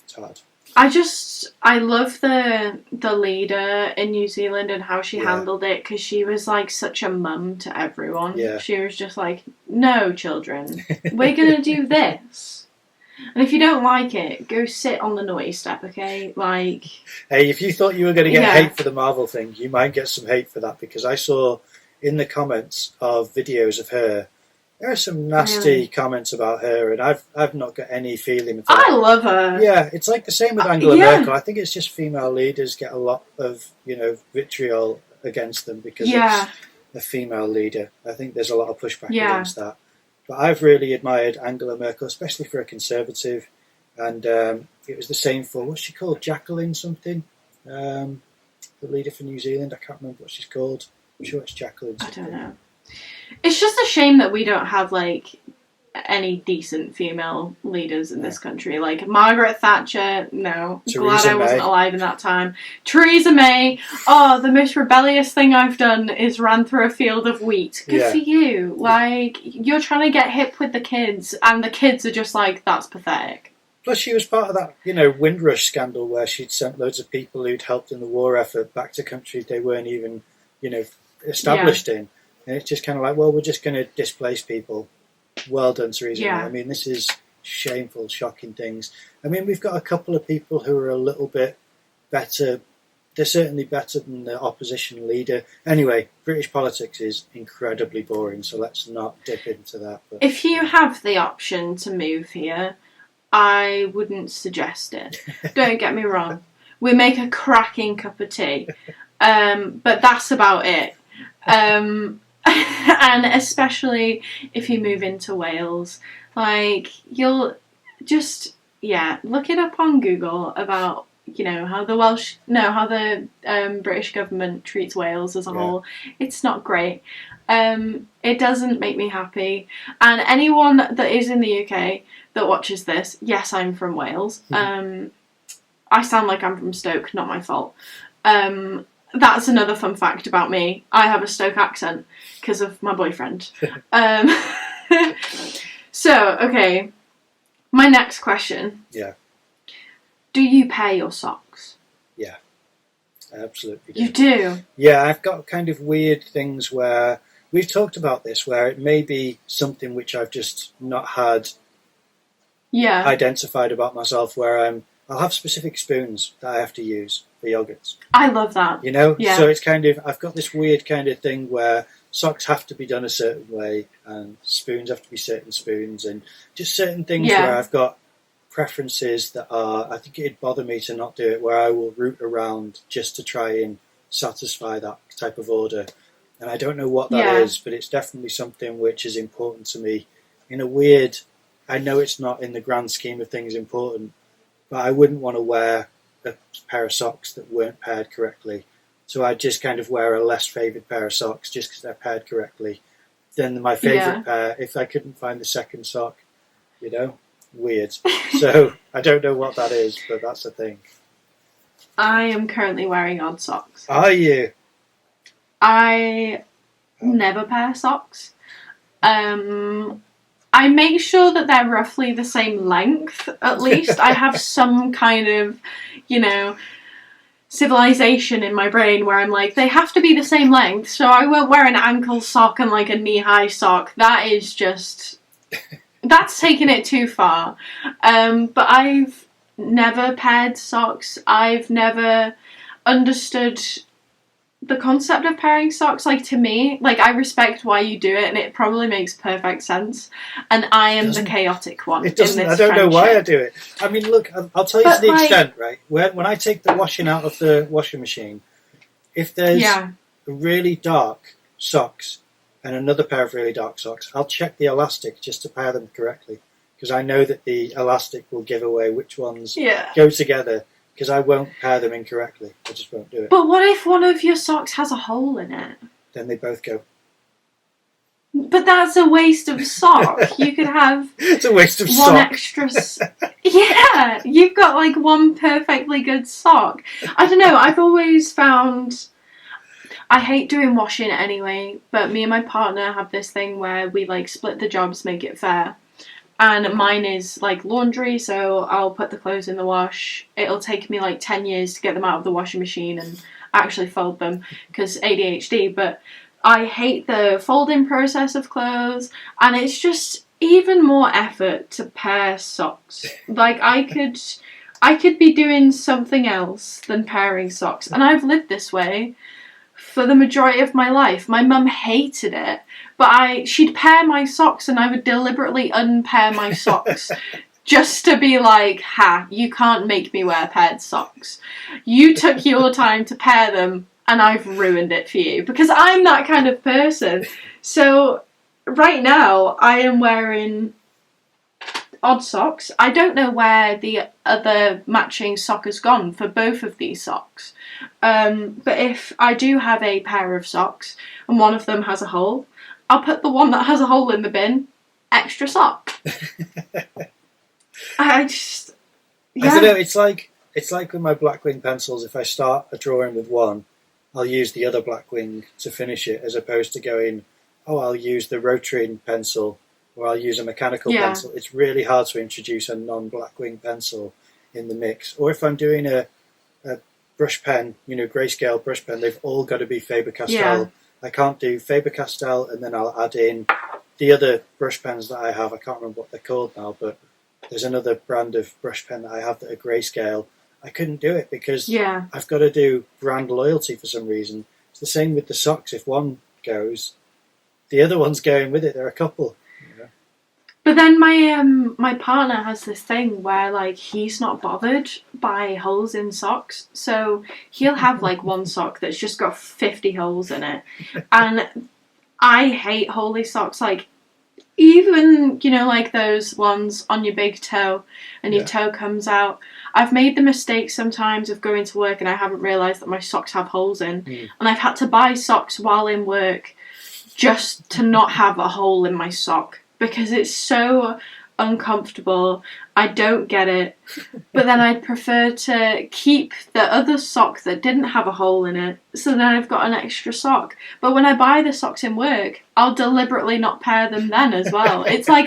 it's hard. I love the leader in New Zealand and how she handled it because she was like such a mum to everyone. Yeah. She was just like, no, children, we're going to do this. And if you don't like it, go sit on the naughty step, okay? Like... Hey, if you thought you were going to get hate for the Marvel thing, you might get some hate for that because I saw in the comments of videos of her, there are some nasty comments about her, and I've not got any feeling. I love her. Yeah, it's like the same with Angela Merkel. I think it's just female leaders get a lot of vitriol against them because it's a female leader. I think there's a lot of pushback against that. But I've really admired Angela Merkel, especially for a conservative, and it was the same for what's she called, Jacqueline something, the leader for New Zealand. I can't remember what she's called. I'm sure it's Jacqueline something. I don't know. It's just a shame that we don't have, like, any decent female leaders in this country. Like, Margaret Thatcher, no. Glad I wasn't alive in that time. Theresa May, the most rebellious thing I've done is ran through a field of wheat. Good for you. Like, you're trying to get hip with the kids, and the kids are just like, that's pathetic. Plus, she was part of that, Windrush scandal where she'd sent loads of people who'd helped in the war effort back to countries they weren't even, established in. And it's just kind of like, well, we're just going to displace people. Well done, Theresa. I mean, this is shameful, shocking things. I mean, we've got a couple of people who are a little bit better. They're certainly better than the opposition leader. Anyway, British politics is incredibly boring, so let's not dip into that. But, if you have the option to move here, I wouldn't suggest it. Don't get me wrong. We make a cracking cup of tea. But that's about it. And especially if you move into Wales, like, you'll just, look it up on Google about, how the British government treats Wales as a whole. It's not great. It doesn't make me happy. And anyone that is in the UK that watches this, yes, I'm from Wales. I sound like I'm from Stoke, not my fault. That's another fun fact about me. I have a Stoke accent because of my boyfriend. So, okay. My next question. Yeah. Do you pay your socks? Yeah. I absolutely do. You do? Yeah, I've got kind of weird things where we've talked about this, where it may be something which I've just not had identified about myself, where I'll have specific spoons that I have to use for yogurts. I love that. You know? Yeah. So it's kind of, I've got this weird kind of thing where socks have to be done a certain way and spoons have to be certain spoons and just certain things where I've got preferences that are, I think it'd bother me to not do it, where I will root around just to try and satisfy that type of order. And I don't know what that is, but it's definitely something which is important to me in a weird, I know it's not in the grand scheme of things important, but I wouldn't want to wear a pair of socks that weren't paired correctly. So I'd just kind of wear a less favoured pair of socks just because they're paired correctly. Then my favourite pair, if I couldn't find the second sock, you know, weird. So I don't know what that is, but that's the thing. I am currently wearing odd socks. Are you? I never pair socks. I make sure that they're roughly the same length, at least. I have some kind of, you know, civilization in my brain where I'm like, they have to be the same length, so I won't wear an ankle sock and like a knee-high sock. That is just... that's taking it too far. But I've never paired socks. I've never understood the concept of pairing socks. Like, to me, like, I respect why you do it, and it probably makes perfect sense. And I am the chaotic one. It doesn't. I don't know why I do it. I mean, look, I'll tell you to the extent, right? When I take the washing out of the washing machine, if there's really dark socks and another pair of really dark socks, I'll check the elastic just to pair them correctly, because I know that the elastic will give away which ones go together. Because I won't pair them incorrectly. I just won't do it. But what if one of your socks has a hole in it? Then they both go. But that's a waste of sock. You could have it's a waste of one sock. Extra yeah, you've got like one perfectly good sock. I don't know, I've always found... I hate doing washing anyway, but me and my partner have this thing where we like split the jobs, make it fair. And mine is like laundry, so I'll put the clothes in the wash. It'll take me like 10 years to get them out of the washing machine and actually fold them, because ADHD, but I hate the folding process of clothes, and it's just even more effort to pair socks. Like, I could be doing something else than pairing socks, and I've lived this way for the majority of my life. My mum hated it, but she'd pair my socks and I would deliberately unpair my socks just to be like, ha, you can't make me wear paired socks. You took your time to pair them and I've ruined it for you, because I'm that kind of person. So right now I am wearing odd socks. I don't know where the other matching sock has gone for both of these socks. But if I do have a pair of socks and one of them has a hole, I'll put the one that has a hole in the bin, extra sock. I don't know, it's like with my Blackwing pencils. If I start a drawing with one, I'll use the other Blackwing to finish it, as opposed to going, I'll use the rotary pencil or I'll use a mechanical pencil. It's really hard to introduce a non-Blackwing pencil in the mix. Or if I'm doing a brush pen, grayscale brush pen, they've all got to be Faber-Castell. Yeah. I can't do Faber-Castell and then I'll add in the other brush pens that I have. I can't remember what they're called now, but there's another brand of brush pen that I have that are grayscale. I couldn't do it because I've got to do brand loyalty for some reason. It's the same with the socks. If one goes, the other one's going with it. There are a couple. But then my partner has this thing where, like, he's not bothered by holes in socks, so he'll have like one sock that's just got 50 holes in it, and I hate holey socks. Like, even like those ones on your big toe and your toe comes out. I've made the mistake sometimes of going to work and I haven't realised that my socks have holes in, and I've had to buy socks while in work just to not have a hole in my sock, because it's so uncomfortable. I don't get it. But then I'd prefer to keep the other sock that didn't have a hole in it, so then I've got an extra sock. But when I buy the socks in work, I'll deliberately not pair them then as well. It's like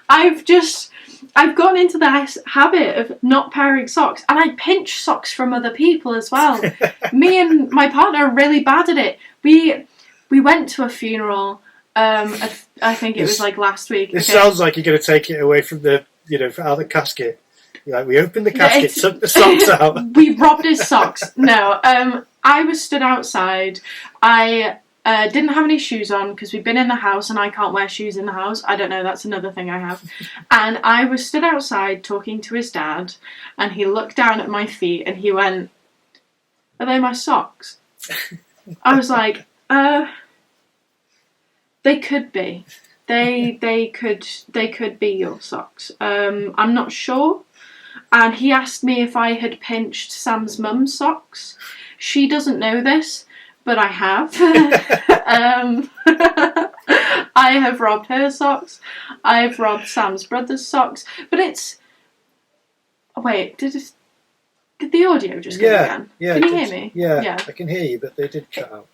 I've gone into the habit of not pairing socks, and I pinch socks from other people as well. Me and my partner are really bad at it. We went to a funeral. I think it was like last week. It sounds like you're going to take it away from the, out of the casket. We opened the casket, took the socks out. We robbed his socks. No, I was stood outside. I didn't have any shoes on because we've been in the house and I can't wear shoes in the house. I don't know, that's another thing I have. And I was stood outside talking to his dad, and he looked down at my feet and he went, "Are they my socks?" I was like, they could be. They could be your socks. I'm not sure. And he asked me if I had pinched Sam's mum's socks. She doesn't know this, but I have. I have robbed her socks. I've robbed Sam's brother's socks. But it's... Wait, did the audio just go again? Yeah. Can you hear me? Yeah, I can hear you, but they did cut out.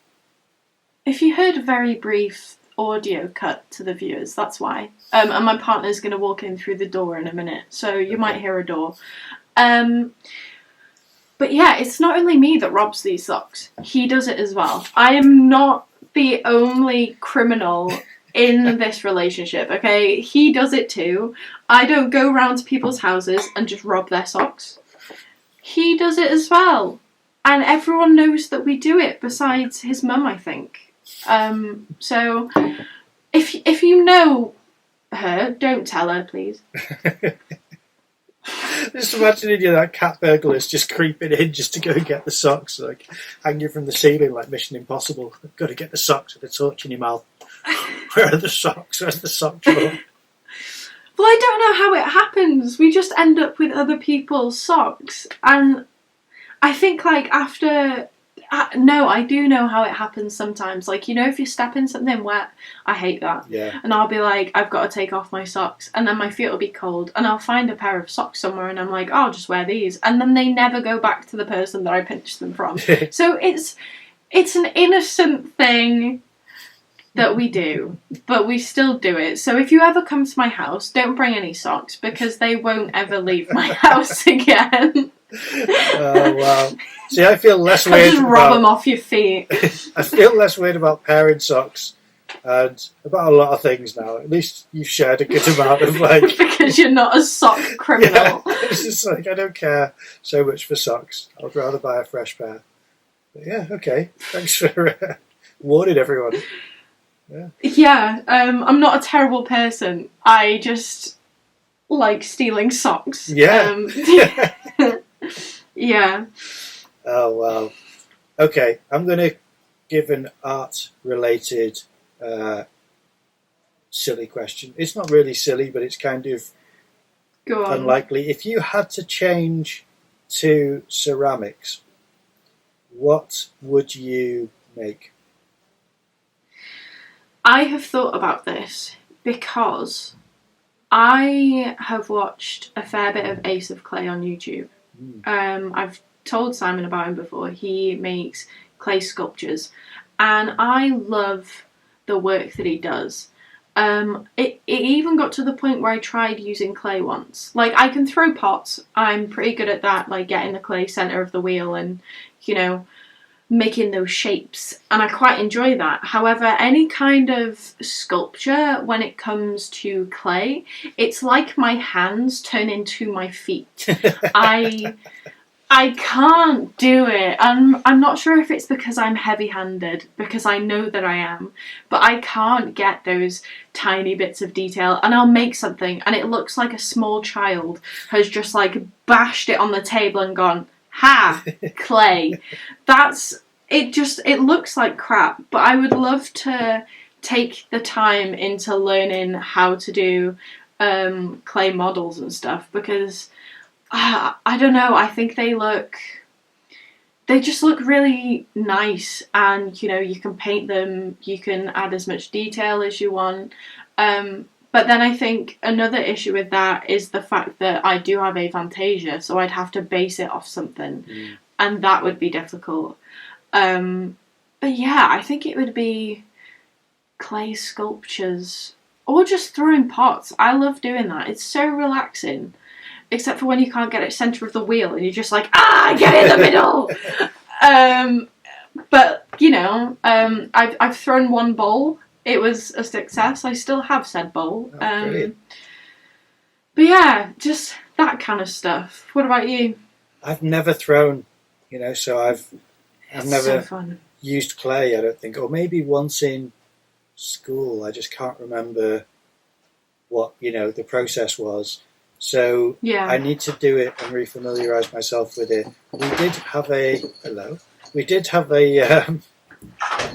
If you heard a very brief audio cut to the viewers, that's why. And my partner's going to walk in through the door in a minute, so you might hear a door. But yeah, it's not only me that robs these socks. He does it as well. I am not the only criminal in this relationship, okay? He does it too. I don't go round to people's houses and just rob their socks. He does it as well. And everyone knows that we do it, besides his mum, I think. So, if you know her, don't tell her, please. Just imagining that cat burglars just creeping in just to go and get the socks, like hanging from the ceiling like Mission Impossible. Got to get the socks with a torch in your mouth. Where are the socks? Where's the sock drawer? Well, I don't know how it happens. We just end up with other people's socks, and I think after. No, I do know how it happens sometimes. If you step in something wet, I hate that. Yeah. And I'll be like, I've got to take off my socks. And then my feet will be cold. And I'll find a pair of socks somewhere and I'm like, oh, I'll just wear these. And then they never go back to the person that I pinched them from. So it's an innocent thing that we do, but we still do it. So if you ever come to my house, don't bring any socks because they won't ever leave my house again. Oh, wow. See, I feel less weird just rob them off your feet. I feel less weird about pairing socks and about a lot of things now. At least you've shared a good amount of because you're not a sock criminal. Yeah, it's just I don't care so much for socks. I'd rather buy a fresh pair. But yeah, okay. Thanks for warning everyone. Yeah, I'm not a terrible person. I just like stealing socks. Yeah. Yeah. Oh, wow. Okay, I'm going to give an art-related silly question. It's not really silly, but it's kind of unlikely. If you had to change to ceramics, what would you make? I have thought about this because I have watched a fair bit of Ace of Clay on YouTube. I've told Simon about him before. He makes clay sculptures and I love the work that he does. It even got to the point where I tried using clay once. I can throw pots. I'm pretty good at that, getting the clay centre of the wheel and, making those shapes, and I quite enjoy that. However, any kind of sculpture, when it comes to clay, it's like my hands turn into my feet. I can't do it. I'm not sure if it's because I'm heavy-handed, because I know that I am, but I can't get those tiny bits of detail. And I'll make something and it looks like a small child has just bashed it on the table and gone, ha, clay. It looks like crap, but I would love to take the time into learning how to do clay models and stuff, because I don't know, I think they just look really nice, and you can paint them, you can add as much detail as you want. But then I think another issue with that is the fact that I do have aphantasia, so I'd have to base it off something, and that would be difficult. But yeah, I think it would be clay sculptures, or just throwing pots. I love doing that. It's so relaxing, except for when you can't get it centre of the wheel and you're just get in the middle. But, you know, I've thrown one bowl. It was a success. I still have said bowl. Brilliant. But yeah, just that kind of stuff. What about you? I've never thrown, so I've never so used clay, I don't think. Or maybe once in school. I just can't remember what, the process was. So yeah. I need to do it and refamiliarise myself with it. We did have a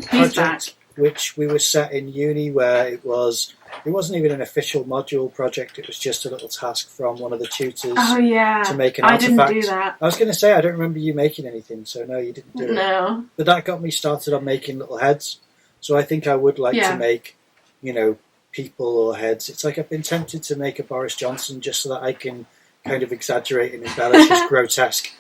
project which we were set in uni where it wasn't even an official module project. It was just a little task from one of the tutors to make an artifact. I didn't do that. I was going to say, I don't remember you making anything, so no, you didn't do it. No. But that got me started on making little heads. So I think I would like to make, people or heads. It's like I've been tempted to make a Boris Johnson just so that I can kind of exaggerate and embellish his grotesque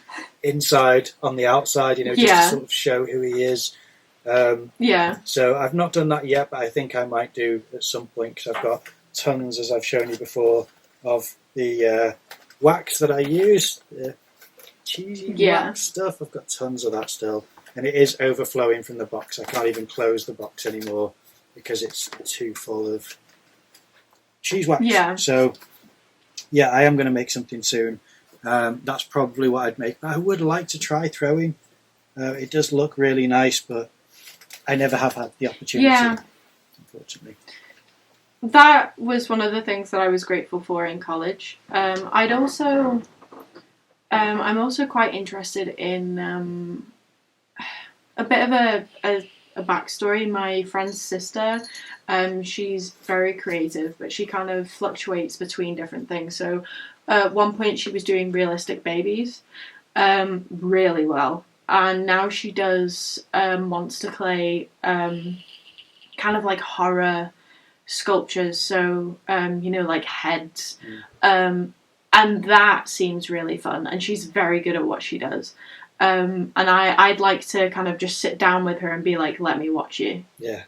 inside on the outside, just to sort of show who he is. So I've not done that yet, but I think I might do at some point because I've got tons, as I've shown you before, of the wax that I use, the cheesy wax stuff. I've got tons of that still, and it is overflowing from the box. I can't even close the box anymore because it's too full of cheese wax. Yeah. So, yeah, I am going to make something soon. That's probably what I'd make. But I would like to try throwing. It does look really nice, but I never have had the opportunity, unfortunately. That was one of the things that I was grateful for in college. I'm also quite interested in a bit of a backstory. My friend's sister, she's very creative, but she kind of fluctuates between different things. So at one point she was doing realistic babies really well. And now she does monster clay, kind of like horror sculptures, so, like heads. And that seems really fun, and she's very good at what she does. And I'd like to kind of just sit down with her and be like, let me watch you. Yeah.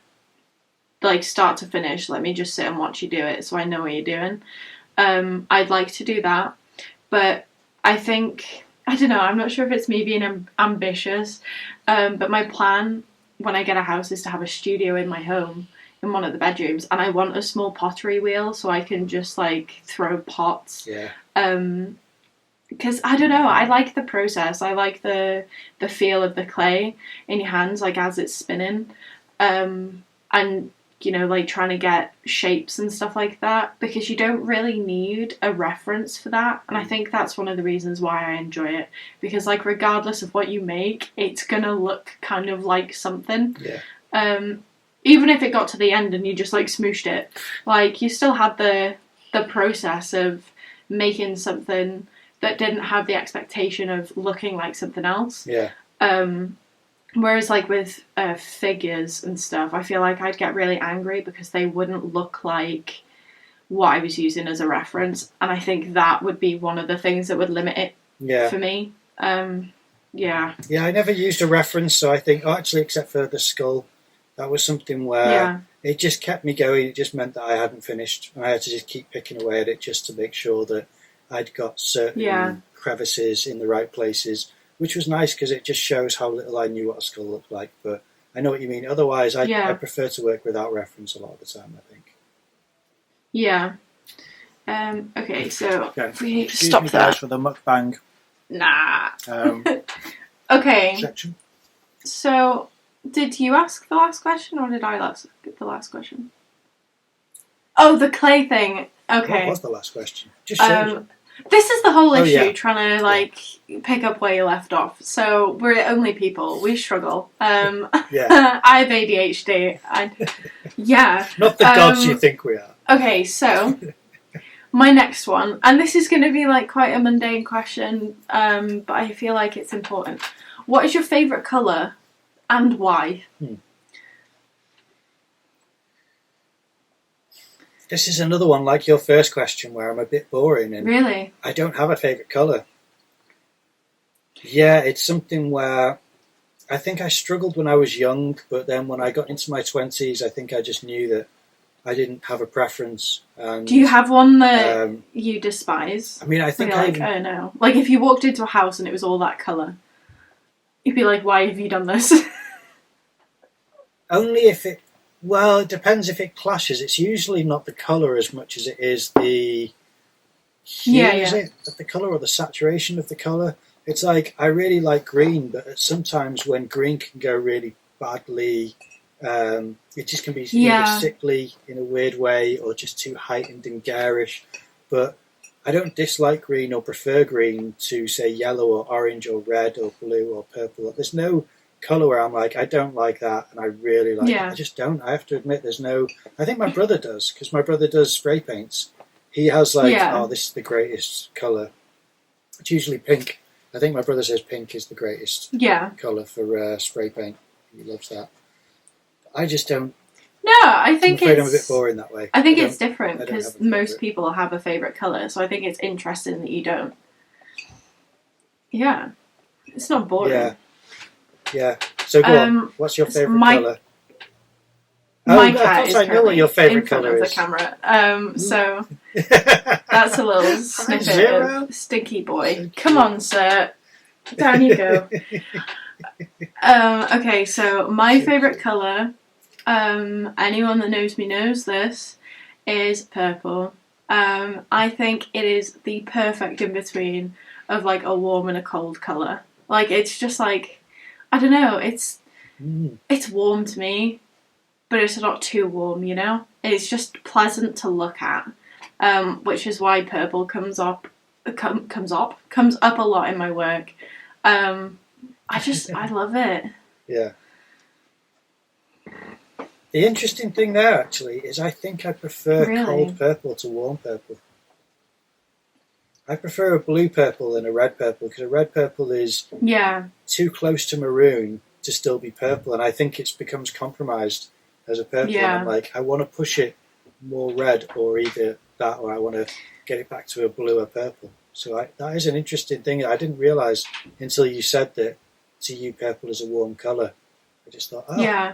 Like, start to finish, let me just sit and watch you do it so I know what you're doing. I'd like to do that, but I think... I don't know, I'm not sure if it's me being ambitious, but my plan when I get a house is to have a studio in my home, in one of the bedrooms, and I want a small pottery wheel so I can just, like, throw pots. Yeah. Because, I don't know, I like the process. I like the feel of the clay in your hands, like, as it's spinning. And, like, trying to get shapes and stuff like that, because you don't really need a reference for that. And I think that's one of the reasons why I enjoy it, because, like, regardless of what you make, it's gonna look kind of like something. Yeah. Even if it got to the end and you just, like, smooshed it, like, you still had the process of making something that didn't have the expectation of looking like something else. Yeah. Whereas, like, with figures and stuff, I feel like I'd get really angry because they wouldn't look like what I was using as a reference. And I think that would be one of the things that would limit it for me. Yeah, I never used a reference, so I think, actually, except for the skull, that was something where it just kept me going. It just meant that I hadn't finished, and I had to just keep picking away at it just to make sure that I'd got certain crevices in the right places, which was nice because it just shows how little I knew what a skull looked like. But I know what you mean. Otherwise, I prefer to work without reference a lot of the time, I think. Yeah. Okay, so we Excuse stop me, that. Guys, for the mukbang. Nah. Okay. Section. So, did you ask the last question, or did I ask the last question? Oh, the clay thing. Okay. What was the last question? Just shows this is the whole issue, trying to, like, pick up where you left off. So, we're only people. We struggle. I have ADHD. Not the gods you think we are. Okay, so, my next one, and this is going to be, like, quite a mundane question, but I feel like it's important. What is your favourite colour, and why? This is another one like your first question where I'm a bit boring. And really? I don't have a favourite colour. Yeah, it's something where I think I struggled when I was young, but then when I got into my 20s, I think I just knew that I didn't have a preference. And, do you have one that you despise? I mean, I think I don't know. Like, if you walked into a house and it was all that colour, you'd be like, why have you done this? Only if it. Well, it depends if it clashes. It's usually not the colour as much as it is the hue, is it? Of the colour or the saturation of the colour. It's like, I really like green, but sometimes when green can go really badly, it just can be either sickly in a weird way or just too heightened and garish. But I don't dislike green or prefer green to, say, yellow or orange or red or blue or purple. There's no colour where I'm like, I don't like that and I really like it. I just don't. I have to admit there's no... I think my brother does, because my brother does spray paints. He has like, oh, this is the greatest colour. It's usually pink. I think my brother says pink is the greatest colour for spray paint. He loves that. I just don't. No, I think I'm a bit boring that way. I think it's different because most people have a favourite colour, so I think it's interesting that you don't. Yeah. It's not boring. Yeah. So go on. What's your favourite colour? My cat is I know what your favourite colour is. In front of the camera. So that's a little snippet of Stinky Boy. Come on, sir. Down you go. Okay, so my favourite colour, anyone that knows me knows this, is purple. I think it is the perfect in-between of like a warm and a cold colour. Like, it's just like, I don't know, it's warm to me, but it's not too warm, you know? It's just pleasant to look at, which is why purple comes up a lot in my work. I love it. Yeah. The interesting thing there, actually, is I think I prefer cold purple to warm purple. I prefer a blue purple than a red purple, because a red purple is too close to maroon to still be purple, and I think it becomes compromised as a purple. And I'm like, I want to push it more red, or either that, or I want to get it back to a blue or purple. So that is an interesting thing. I didn't realise until you said that to you purple is a warm colour. I just thought,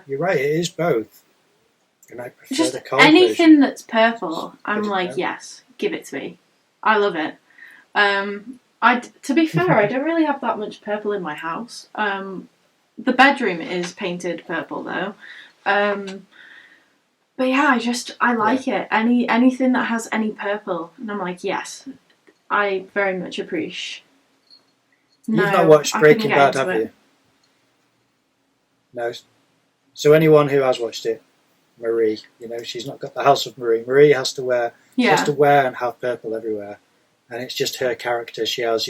you're right, it is both. And I prefer just the cold anything version. That's purple, I'm like, yes, give it to me. I love it. To be fair, I don't really have that much purple in my house. The bedroom is painted purple though. But yeah, I like it. Anything that has any purple, and I'm like, yes, I very much appreciate. You've not watched Breaking Bad, have you? No. So anyone who has watched it, Marie, she's not got the house of Marie. Marie has to wear, she has to wear and have purple everywhere. And it's just her character. She has,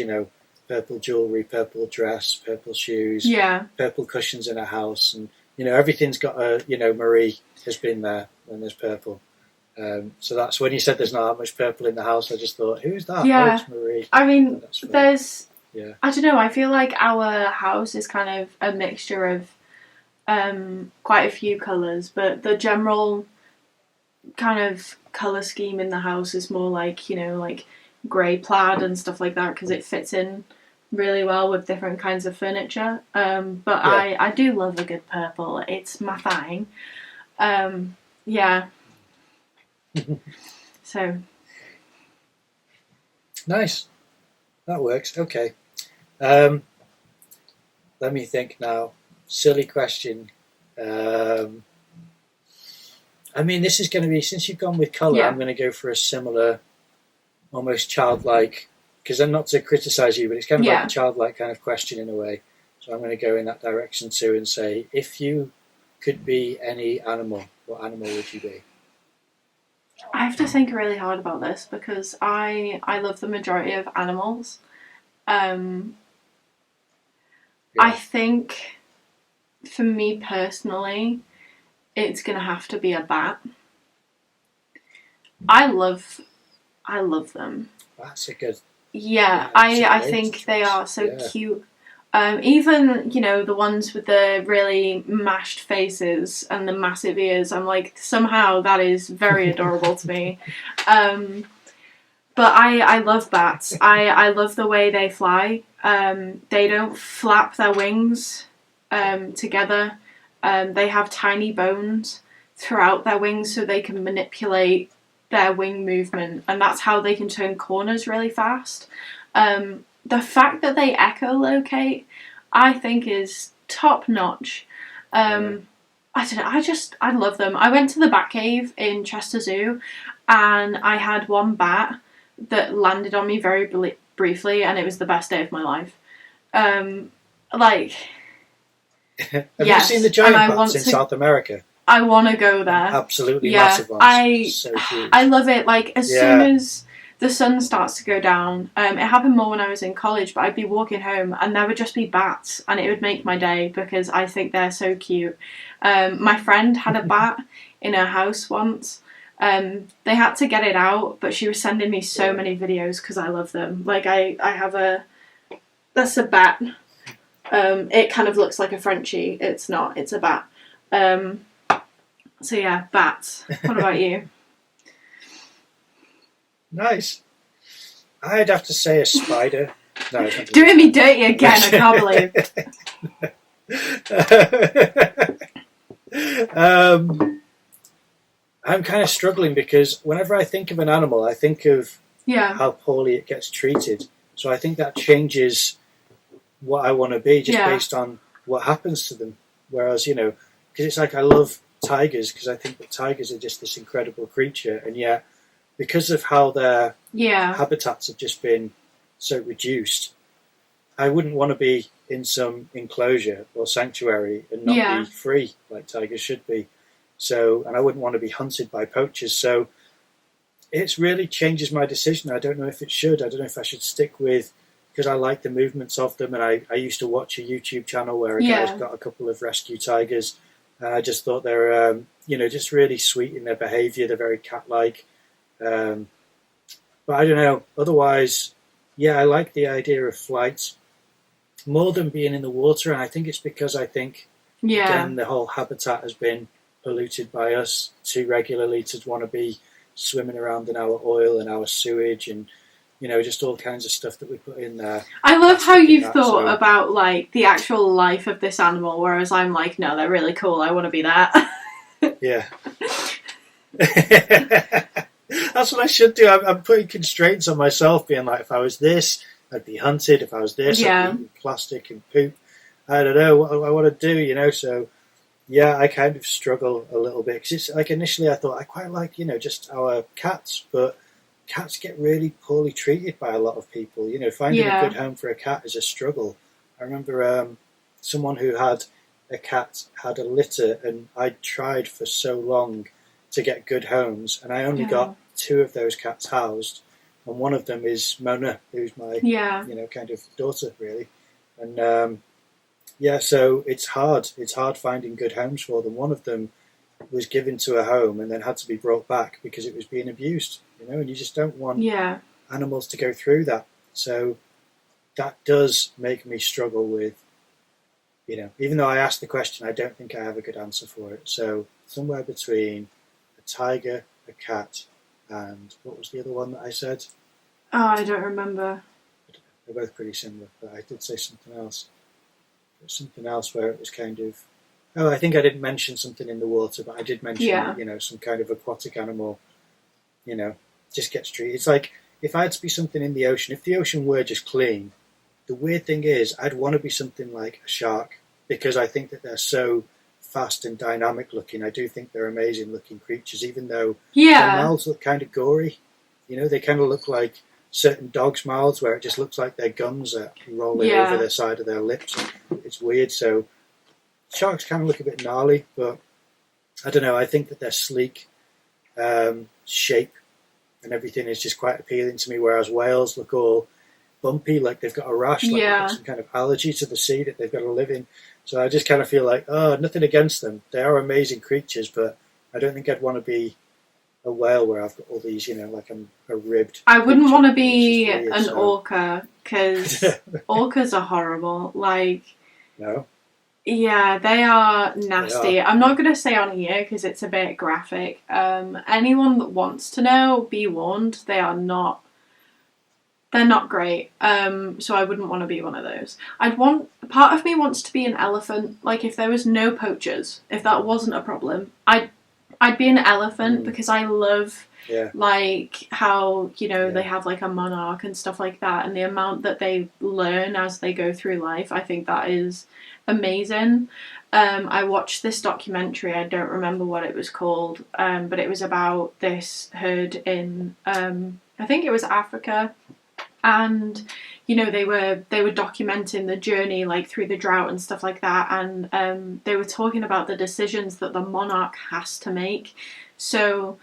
purple jewellery, purple dress, purple shoes, purple cushions in her house. And, everything's got a, Marie has been there when there's purple. So that's when you said there's not that much purple in the house, I just thought, who's that? Yeah. Oh, it's Marie. I mean, there's, I don't know, I feel like our house is kind of a mixture of quite a few colours, but the general kind of colour scheme in the house is more like, like grey plaid and stuff like that, because it fits in really well with different kinds of furniture. But I do love a good purple. It's my thing. So nice. That works. Okay. Let me think now. Silly question. I mean, this is going to be, since you've gone with colour, I'm going to go for a similar, almost childlike, because I'm not to criticise you, but it's kind of like a childlike kind of question in a way. So I'm going to go in that direction too and say, if you could be any animal, what animal would you be? I have to think really hard about this because I love the majority of animals. I think for me personally, it's going to have to be a bat. I love them. That's a good... Yeah, I think they are so cute. Even, the ones with the really mashed faces and the massive ears, I'm like, somehow that is very adorable to me. But I love bats. I love the way they fly. They don't flap their wings together. They have tiny bones throughout their wings so they can manipulate their wing movement, and that's how they can turn corners really fast. The fact that they echolocate, I think, is top notch. I I don't know, I love them. I went to the Batcave in Chester Zoo, and I had one bat that landed on me very briefly, and it was the best day of my life. Like, Have you seen the giant bats in South America? I want to go there. Absolutely massive ones. So huge. I love it. Like, as soon as the sun starts to go down, it happened more when I was in college, but I'd be walking home and there would just be bats, and it would make my day because I think they're so cute. My friend had a bat in her house once. They had to get it out, but she was sending me so many videos because I love them. Like, I have that's a bat. It kind of looks like a Frenchie. It's not. It's a bat. So yeah, bats. What about you? Nice. I'd have to say a spider. No, doing me dirty again. I can't believe. I'm kind of struggling because whenever I think of an animal, I think of how poorly it gets treated. So I think that changes what I want to be just based on what happens to them. Whereas, because it's like I love tigers because I think that tigers are just this incredible creature, and yet because of how their habitats have just been so reduced, I wouldn't want to be in some enclosure or sanctuary and not be free like tigers should be. So, and I wouldn't want to be hunted by poachers. So it really changes my decision. I don't know if it should. I don't know if I should stick with, because I like the movements of them, and I used to watch a YouTube channel where a guy's got a couple of rescue tigers, and I just thought they're, just really sweet in their behaviour. They're very cat-like. But I don't know. Otherwise, I like the idea of flight more than being in the water, and I think it's because I think, again, the whole habitat has been polluted by us too regularly to want to be swimming around in our oil and our sewage and just all kinds of stuff that we put in there. I love how you've thought about like the actual life of this animal, whereas I'm like, no, they're really cool, I want to be that. Yeah. That's what I should do. I'm putting constraints on myself, being like, if I was this, I'd be hunted. If I was this, I'd be eating plastic and poop. I don't know what I want to do, so I kind of struggle a little bit because it's like initially I thought I quite like just our cats, but cats get really poorly treated by a lot of people. Finding a good home for a cat is a struggle. I remember someone who had a cat had a litter, and I tried for so long to get good homes, and I only got 2 of those cats housed, and one of them is Mona, who's my kind of daughter really, and so it's hard finding good homes for them. One of them was given to a home and then had to be brought back because it was being abused, and you just don't want animals to go through that. So that does make me struggle with, even though I asked the question, I don't think I have a good answer for it. So somewhere between a tiger, a cat, and what was the other one that I said? Oh, I don't remember. They're both pretty similar, but I did say something else. Something else where it was kind of... Oh, I think I didn't mention something in the water, but I did mention, some kind of aquatic animal, just gets treated. It's like, if I had to be something in the ocean, if the ocean were just clean, the weird thing is I'd want to be something like a shark, because I think that they're so fast and dynamic looking. I do think they're amazing looking creatures, even though their mouths look kind of gory. They kind of look like certain dogs' mouths where it just looks like their gums are rolling over the side of their lips. It's weird. So sharks kind of look a bit gnarly, but I don't know. I think that their sleek shape and everything is just quite appealing to me, whereas whales look all bumpy, like they've got a rash, like they've got some kind of allergy to the sea that they've got to live in. So I just kind of feel like, nothing against them. They are amazing creatures, but I don't think I'd want to be a whale where I've got all these, like I'm a ribbed. I wouldn't want to be an orca, because orcas are horrible. Like, no. Yeah, they are nasty. They are. I'm not going to say on here because it's a bit graphic. Anyone that wants to know, be warned. They're not great. So I wouldn't want to be one of those. Part of me wants to be an elephant. Like, if there was no poachers, if that wasn't a problem, I'd be an elephant because I love like how they have like a monarch and stuff like that, and the amount that they learn as they go through life. I think that is amazing. I watched this documentary, I don't remember what it was called, but it was about this herd in, I think it was Africa, and they were documenting the journey like through the drought and stuff like that, and they were talking about the decisions that the monarch has to make. So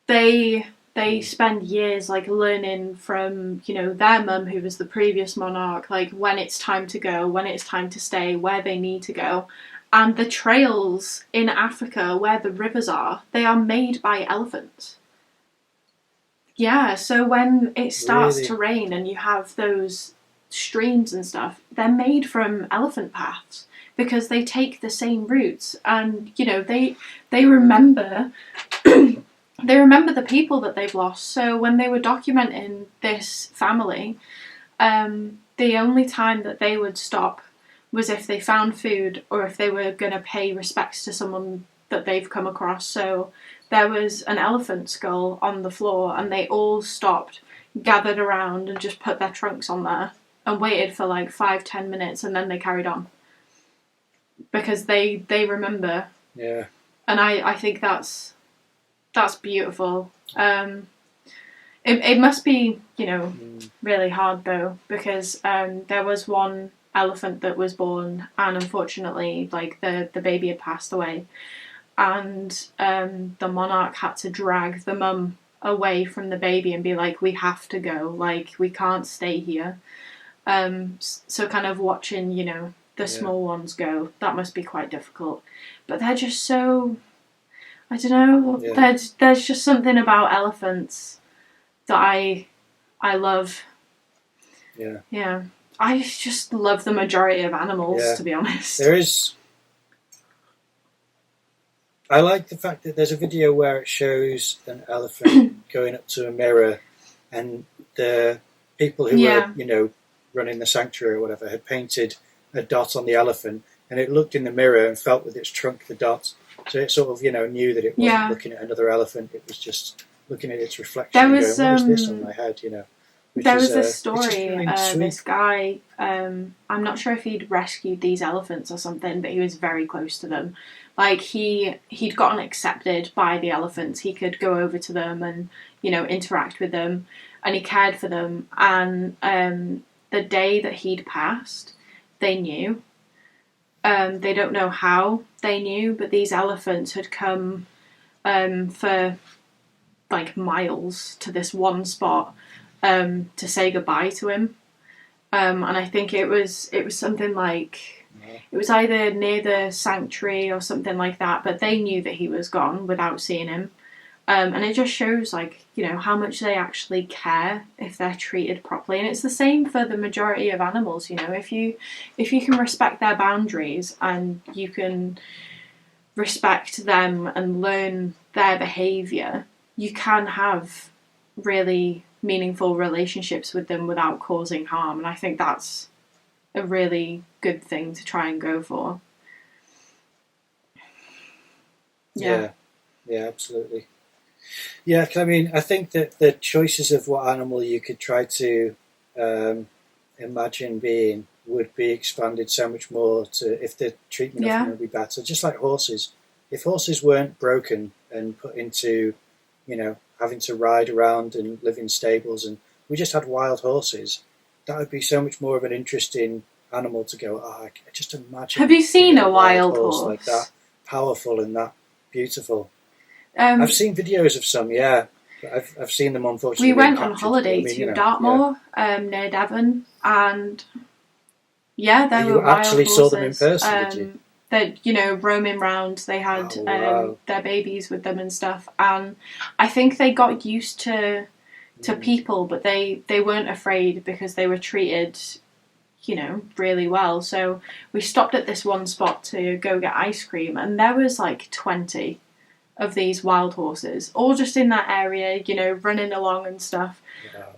they spend years like learning from their mum, who was the previous monarch, like when it's time to go, when it's time to stay, where they need to go. And the trails in Africa where the rivers are, they are made by elephants. Yeah, so when it starts to rain and you have those streams and stuff, they're made from elephant paths because they take the same routes, and they remember they remember the people that they've lost. So when they were documenting this family, the only time that they would stop was if they found food or if they were going to pay respects to someone that they've come across. So there was an elephant skull on the floor, and they all stopped, gathered around, and just put their trunks on there and waited for like 5-10 minutes, and then they carried on because they remember. Yeah. And I think that's beautiful. It must be really hard though, because there was one elephant that was born, and unfortunately like the baby had passed away, and the monarch had to drag the mum away from the baby and be like, we have to go, like we can't stay here. So kind of watching the small ones go, that must be quite difficult. But they're just so, I don't know, there's just something about elephants that I love. Yeah, I just love the majority of animals, to be honest. There is. I like the fact that there's a video where it shows an elephant going up to a mirror, and the people who were, running the sanctuary or whatever had painted a dot on the elephant, and it looked in the mirror and felt with its trunk the dot. So it sort of, knew that it wasn't looking at another elephant, it was just looking at its reflection and going, what is this on my head, There was this story, really this guy, I'm not sure if he'd rescued these elephants or something, but he was very close to them. Like, he'd gotten accepted by the elephants. He could go over to them and, interact with them, and he cared for them. And the day that he'd passed, they knew. They don't know how they knew, but these elephants had come for, like, miles to this one spot to say goodbye to him. And I think it was something like, it was either near the sanctuary or something like that, but they knew that he was gone without seeing him. And it just shows, like, how much they actually care if they're treated properly. And it's the same for the majority of animals, if you can respect their boundaries and you can respect them and learn their behaviour, you can have really meaningful relationships with them without causing harm. And I think that's a really good thing to try and go for. Yeah, absolutely. Yeah, I mean, I think that the choices of what animal you could try to imagine being would be expanded so much more to if the treatment of them would be better. Just like horses. If horses weren't broken and put into, having to ride around and live in stables, and we just had wild horses, that would be so much more of an interesting animal to go, I just imagine. Have you seen a wild horse like that? Powerful and that beautiful. I've seen videos of some, but I've seen them, unfortunately. We went on holiday to Dartmoor, near Devon, and there were wild actually horses. Saw them in person, did you? That roaming round. They had their babies with them and stuff, and I think they got used to people, but they weren't afraid because they were treated really well. So we stopped at this one spot to go get ice cream, and there was like 20 of these wild horses, all just in that area, running along and stuff.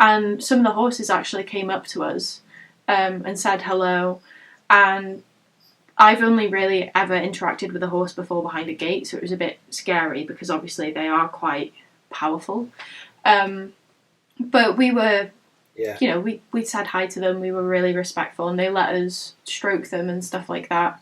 And some of the horses actually came up to us and said hello. And I've only really ever interacted with a horse before behind a gate, so it was a bit scary because obviously they are quite powerful. But we were, we said hi to them, we were really respectful, and they let us stroke them and stuff like that.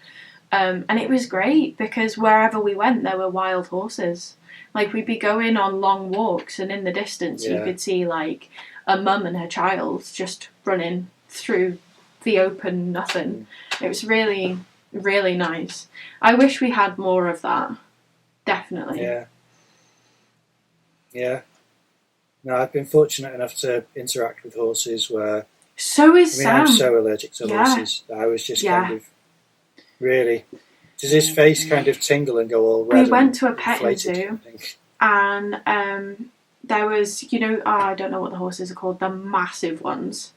And it was great because wherever we went, there were wild horses. Like, we'd be going on long walks, and in the distance, you could see, like, a mum and her child just running through the open nothing. It was really, really nice. I wish we had more of that. Definitely. Yeah. No, I've been fortunate enough to interact with horses where... So is Sam. I'm so allergic to horses. I was just kind of... Really... Does his face kind of tingle and go all red? We went to a petting zoo, and there was, I don't know what the horses are called, the massive ones.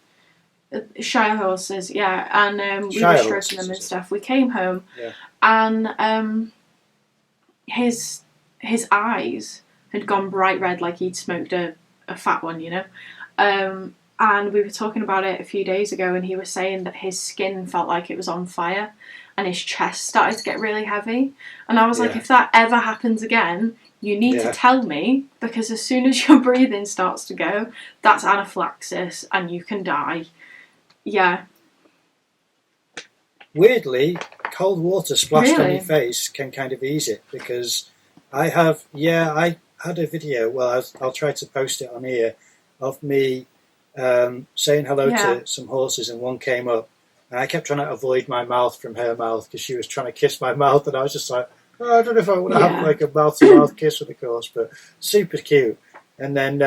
Shire horses, yeah. And we were stroking them and stuff. We came home, and his eyes had gone bright red, like he'd smoked a fat one, and we were talking about it a few days ago, and he was saying that his skin felt like it was on fire, and his chest started to get really heavy. And I was like, if that ever happens again, you need to tell me, because as soon as your breathing starts to go, that's anaphylaxis, and you can die. Yeah. Weirdly, cold water splashed on your face can kind of ease it, because I had a video, well, I'll try to post it on here, of me saying hello to some horses, and one came up, and I kept trying to avoid my mouth from her mouth because she was trying to kiss my mouth, and I was just like, I don't know if I want to have like a mouth-to-mouth kiss with the course, but super cute. And then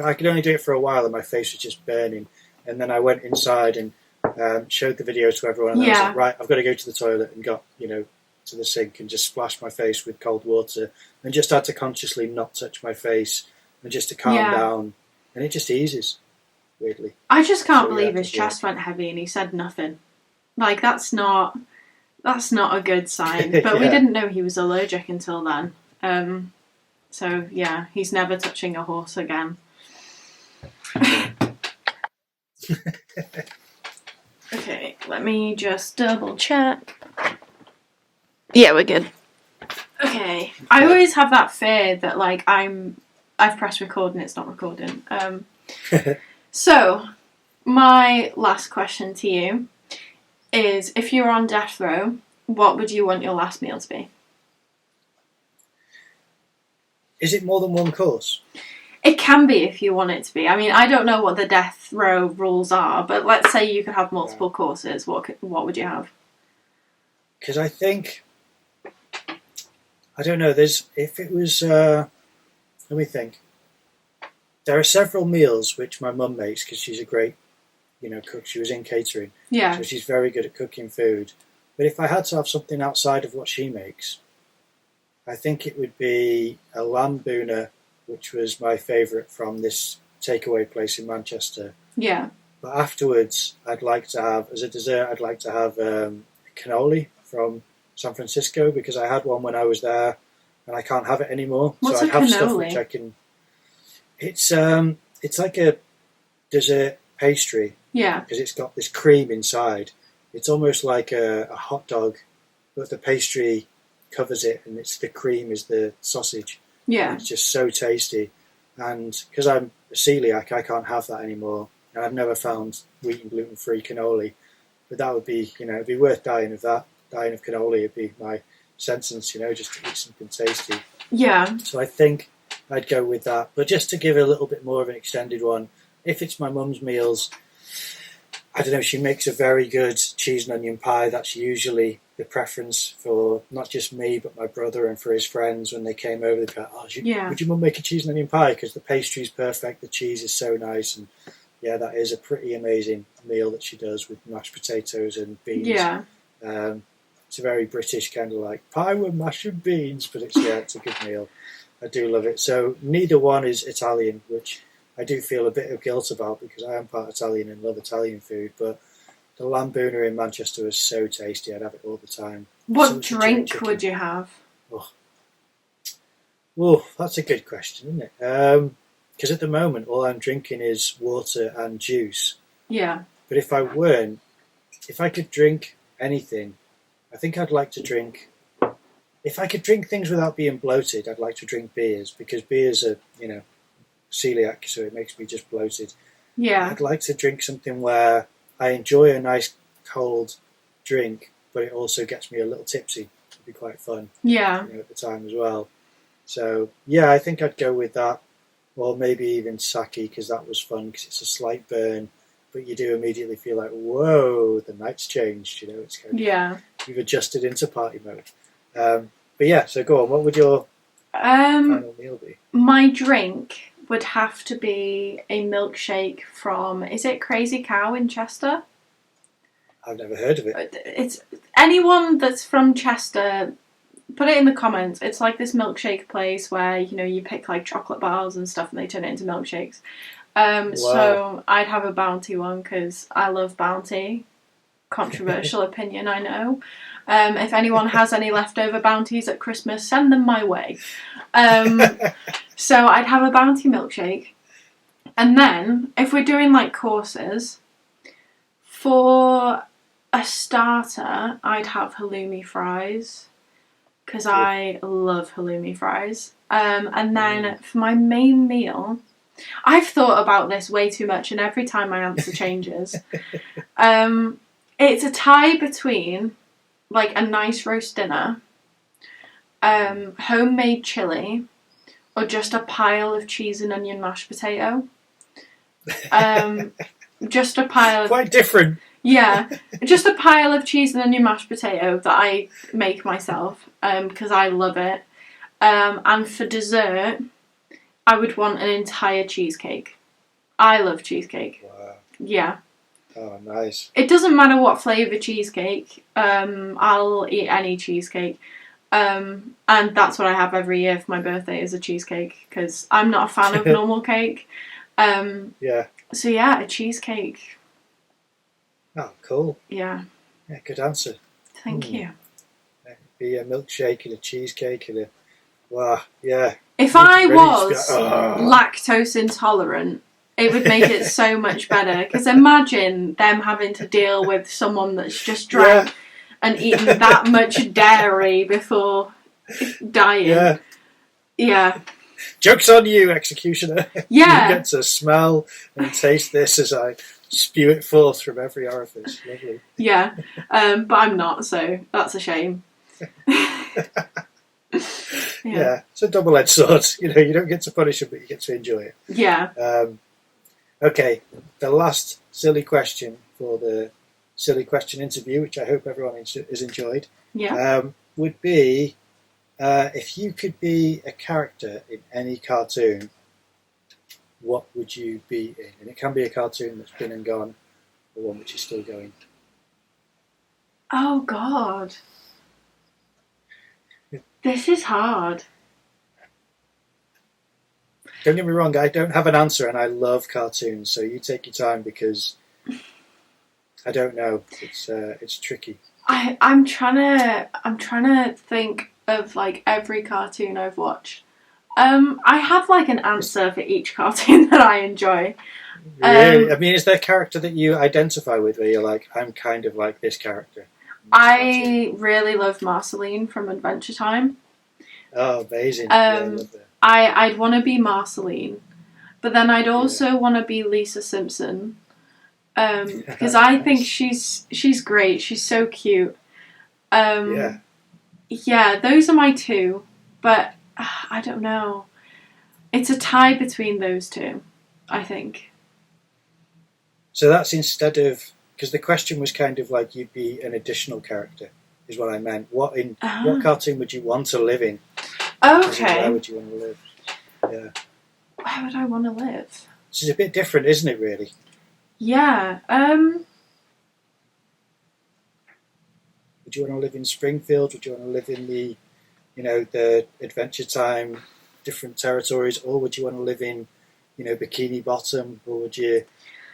I could only do it for a while, and my face was just burning. And then I went inside and showed the video to everyone, and I was like, right, I've got to go to the toilet, and got to the sink and just splashed my face with cold water, and just had to consciously not touch my face, and just to calm down, and it just eases. Weirdly. I just can't believe his chest went heavy and he said nothing. Like, that's not a good sign. But we didn't know he was allergic until then. So yeah, he's never touching a horse again. Okay, let me just double check. Yeah, we're good. Okay. I always have that fear that like I've pressed record and it's not recording. So, my last question to you is, if you were on death row, what would you want your last meal to be? Is it more than one course? It can be if you want it to be. I mean, I don't know what the death row rules are, but let's say you could have multiple courses. What would you have? Because I think, I don't know, if it was, let me think. There are several meals which my mum makes, because she's a great, cook. She was in catering. Yeah. So she's very good at cooking food. But if I had to have something outside of what she makes, I think it would be a lamb boona, which was my favourite from this takeaway place in Manchester. Yeah. But afterwards, I'd like to have, as a dessert, I'd like to have cannoli from San Francisco, because I had one when I was there and I can't have it anymore. What's so I'd a have cannoli? stuff which I can... It's like a dessert pastry. Yeah. Because it's got this cream inside. It's almost like a hot dog, but the pastry covers it, and the cream is the sausage. Yeah. And it's just so tasty. And because I'm a celiac, I can't have that anymore. And I've never found wheat and gluten-free cannoli. But that would be, it'd be worth dying of that. Dying of cannoli would be my sentence, just to eat something tasty. Yeah. So I think I'd go with that. But just to give a little bit more of an extended one, if it's my mum's meals, I don't know, she makes a very good cheese and onion pie. That's usually the preference for not just me, but my brother and for his friends when they came over. They'd go, would your mum make a cheese and onion pie? Because the pastry's perfect, the cheese is so nice. And yeah, that is a pretty amazing meal that she does with mashed potatoes and beans. Yeah. It's a very British kind of like pie with mashed and beans, but it's a good meal. I do love it. So neither one is Italian, which I do feel a bit of guilt about because I am part Italian and love Italian food. But the lamb boona in Manchester was so tasty. I'd have it all the time. What drink would you have? Oh, that's a good question, isn't it? Because at the moment, all I'm drinking is water and juice. Yeah. But if I could drink anything, I think I'd like to drink... If I could drink things without being bloated, I'd like to drink beers, because beers are, celiac, so it makes me just bloated. Yeah. I'd like to drink something where I enjoy a nice cold drink, but it also gets me a little tipsy. It'd be quite fun, Yeah. at the time as well. So yeah, I think I'd go with that, or maybe even sake, because that was fun because it's a slight burn, but you do immediately feel like, whoa, the night's changed. It's kind of, you've adjusted into party mode. But yeah, so go on. What would your final meal be? My drink would have to be a milkshake from, is it Crazy Cow in Chester? I've never heard of it. It's anyone that's from Chester, put it in the comments. It's like this milkshake place where you pick like chocolate bars and stuff, and they turn it into milkshakes. Wow. So I'd have a Bounty one because I love Bounty. Controversial opinion, I know. If anyone has any leftover Bounties at Christmas, send them my way. So I'd have a Bounty milkshake, and then if we're doing like courses, for a starter, I'd have halloumi fries because I love halloumi fries. And then for my main meal, I've thought about this way too much, and every time my answer changes. It's a tie between like a nice roast dinner, homemade chili, or just a pile of cheese and onion mashed potato. Just a pile of... Quite different. Yeah, just a pile of cheese and onion mashed potato that I make myself because I love it. And for dessert, I would want an entire cheesecake. I love cheesecake. Wow. Yeah. Oh, nice. It doesn't matter what flavour cheesecake. I'll eat any cheesecake. And that's what I have every year for my birthday is a cheesecake because I'm not a fan of normal cake. Yeah. So yeah, a cheesecake. Oh, cool. Yeah. Yeah, good answer. Thank you. It'd be a milkshake and a cheesecake and a... Wow, yeah. If I was lactose intolerant, it would make it so much better. Because imagine them having to deal with someone that's just drank and eaten that much dairy before dying. Yeah. Yeah. Joke's on you, executioner. Yeah. You get to smell and taste this as I spew it forth from every orifice. Lovely. Yeah. But I'm not, so that's a shame. Yeah, it's a double-edged sword. You don't get to punish it, but you get to enjoy it. Yeah. Okay, the last silly question for the silly question interview, which I hope everyone has enjoyed, would be if you could be a character in any cartoon, what would you be in? And it can be a cartoon that's been and gone, or one which is still going. Oh, God. This is hard. Don't get me wrong, I don't have an answer, and I love cartoons, so you take your time because I don't know. It's tricky. I'm trying to think of like every cartoon I've watched. I have like an answer for each cartoon that I enjoy. Really? I mean, is there a character that you identify with where you're like, I'm kind of like this character? I really love Marceline from Adventure Time. Oh, amazing. Yeah, I love that. I'd want to be Marceline, but then I'd also want to be Lisa Simpson because I think she's great. She's so cute. Yeah, those are my two, but I don't know. It's a tie between those two, I think. So that's instead of... Because the question was kind of like you'd be an additional character, is what I meant. What cartoon would you want to live in? Okay. Where would you want to live? Yeah. Where would I want to live? Which is a bit different, isn't it, really? Yeah. Would you want to live in Springfield? Would you want to live in the, the Adventure Time, different territories? Or would you want to live in, Bikini Bottom? Or would you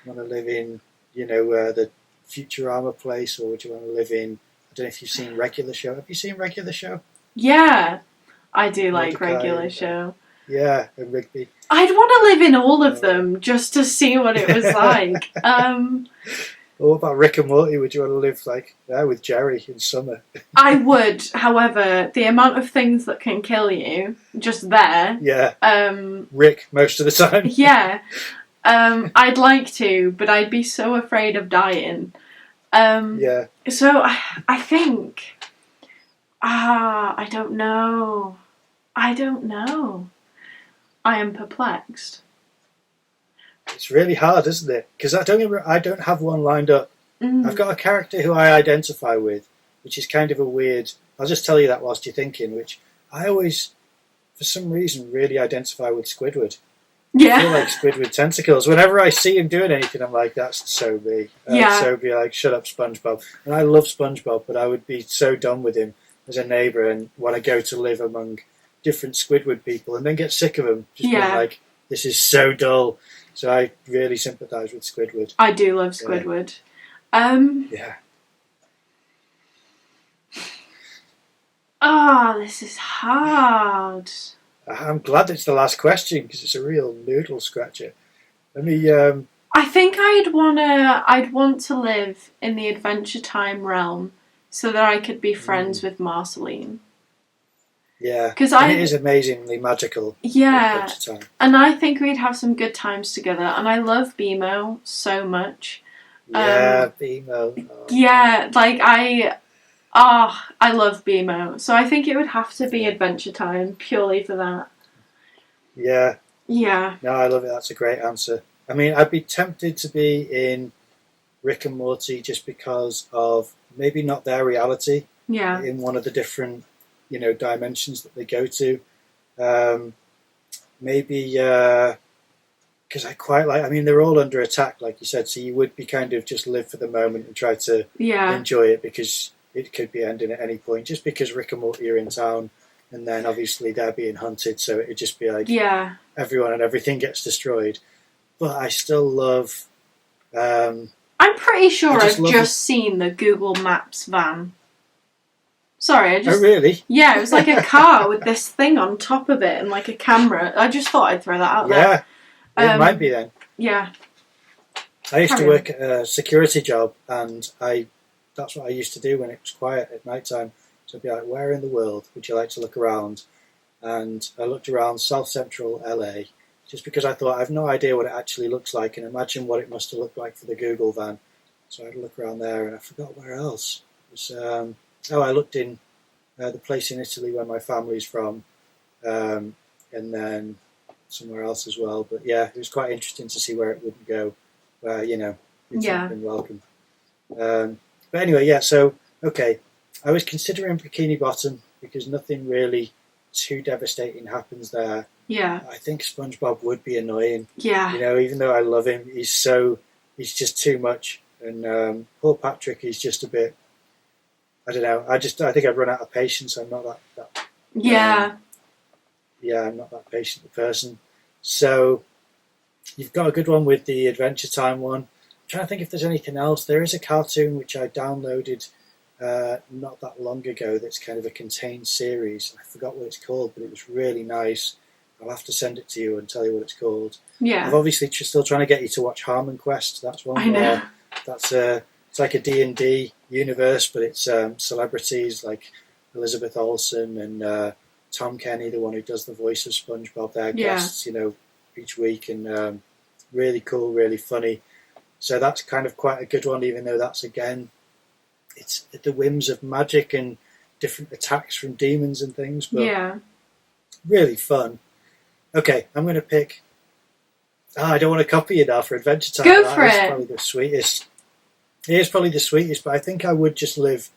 want to live in, the Futurama place? Or would you want to live in, I don't know if you've seen Regular Show. Have you seen Regular Show? Yeah. I do like Regular Show. Yeah, and Rigby. I'd want to live in all of them just to see what it was like. What about Rick and Morty? Would you want to live with Jerry in summer? I would, however, the amount of things that can kill you just there. Yeah. Rick most of the time. Yeah. I'd like to, but I'd be so afraid of dying. Yeah. So I think... I don't know. I am perplexed. It's really hard, isn't it? Because I don't have one lined up. I've got a character who I identify with, which is kind of a weird... I'll just tell you that whilst you're thinking, which I always, for some reason, really identify with Squidward. Yeah. I feel like Squidward tentacles. Whenever I see him doing anything, I'm like, that's so me. Yeah. So be like, shut up, SpongeBob. And I love SpongeBob, but I would be so done with him as a neighbour and want to go to live among different Squidward people and then get sick of him. Just being like, this is so dull. So I really sympathise with Squidward. I do love Squidward. Yeah. This is hard. I'm glad it's the last question because it's a real noodle scratcher. Let me. I think I'd want to live in the Adventure Time realm so that I could be friends with Marceline. Yeah, because it is amazingly magical. Yeah, and I think we'd have some good times together. And I love BMO so much. Yeah, BMO. Oh. Yeah, like I love BMO. So I think it would have to be Adventure Time purely for that. Yeah. Yeah. No, I love it. That's a great answer. I mean, I'd be tempted to be in Rick and Morty just because of maybe not their reality. Yeah. In one of the different, dimensions that they go to. Maybe because I quite like. I mean, they're all under attack, like you said. So you would be kind of just live for the moment and try to enjoy it because it could be ending at any point. Just because Rick and Morty are in town, and then obviously they're being hunted, so it'd just be like everyone and everything gets destroyed. But I still love. I'm pretty sure I've just seen the Google Maps van. Sorry, Oh, really? Yeah, it was like a car with this thing on top of it and like a camera. I just thought I'd throw that out there. Yeah, it might be then. Yeah. I used to work at a security job, and that's what I used to do when it was quiet at night time. So I'd be like, where in the world would you like to look around? And I looked around South Central LA, just because I thought, I have no idea what it actually looks like, and imagine what it must have looked like for the Google van. So I'd look around there, and I forgot where else. It was, I looked in the place in Italy where my family's from, and then somewhere else as well. But yeah, it was quite interesting to see where it wouldn't go, where, it's not been welcome. But anyway, yeah, so, okay. I was considering Bikini Bottom because nothing really too devastating happens there. Yeah. I think SpongeBob would be annoying. Yeah. Even though I love him, he's just too much. And poor Patrick is just a bit, I don't know, I think I'd run out of patience. I'm not that yeah. I'm not that patient a person. So you've got a good one with the Adventure Time one. I'm trying to think if there's anything else. There is a cartoon which I downloaded not that long ago that's kind of a contained series. I forgot what it's called, but it was really nice. I'll have to send it to you and tell you what it's called. Yeah. I'm obviously still trying to get you to watch Harmon Quest. That's one. I know. It's like a D&D universe, but it's celebrities like Elizabeth Olsen and Tom Kenny, the one who does the voice of SpongeBob. They're guests, each week, and really cool, really funny. So that's kind of quite a good one, even though that's, again, it's at the whims of magic and different attacks from demons and things, but really fun. Okay, I'm going to pick... I don't want to copy it now for Adventure Time. Go for it. It's probably the sweetest. It is probably the sweetest, but I think I would just live...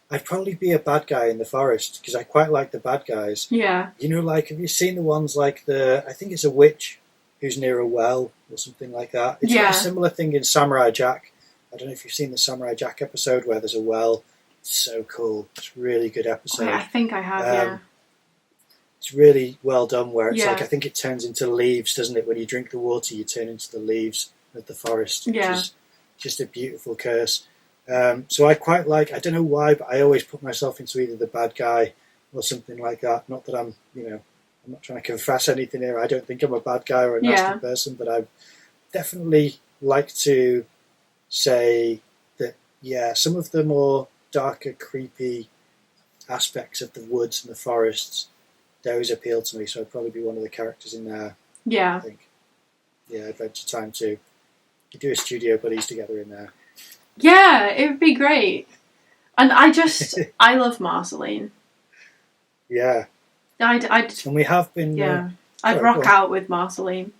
I'd probably be a bad guy in the forest, because I quite like the bad guys. Yeah. Like, have you seen the ones like I think it's a witch who's near a well, or something like that. It's a similar thing in Samurai Jack. I don't know if you've seen the Samurai Jack episode where there's a well. It's so cool. It's a really good episode. I think I have, It's really well done, where it's like, I think it turns into leaves, doesn't it? When you drink the water, you turn into the leaves of the forest, which is just a beautiful curse. So I quite like, I don't know why, but I always put myself into either the bad guy or something like that. Not that I'm not trying to confess anything here. I don't think I'm a bad guy or a nasty person, but I definitely like to say that, some of the more darker, creepy aspects of the woods and the forests, those appeal to me, so I'd probably be one of the characters in there. Yeah. I think. Yeah, Adventure Time too. You do a Studio Buddies together in there. Yeah, it would be great. And I love Marceline. Yeah. I'd And we have been... yeah. I'd sorry, rock out with Marceline.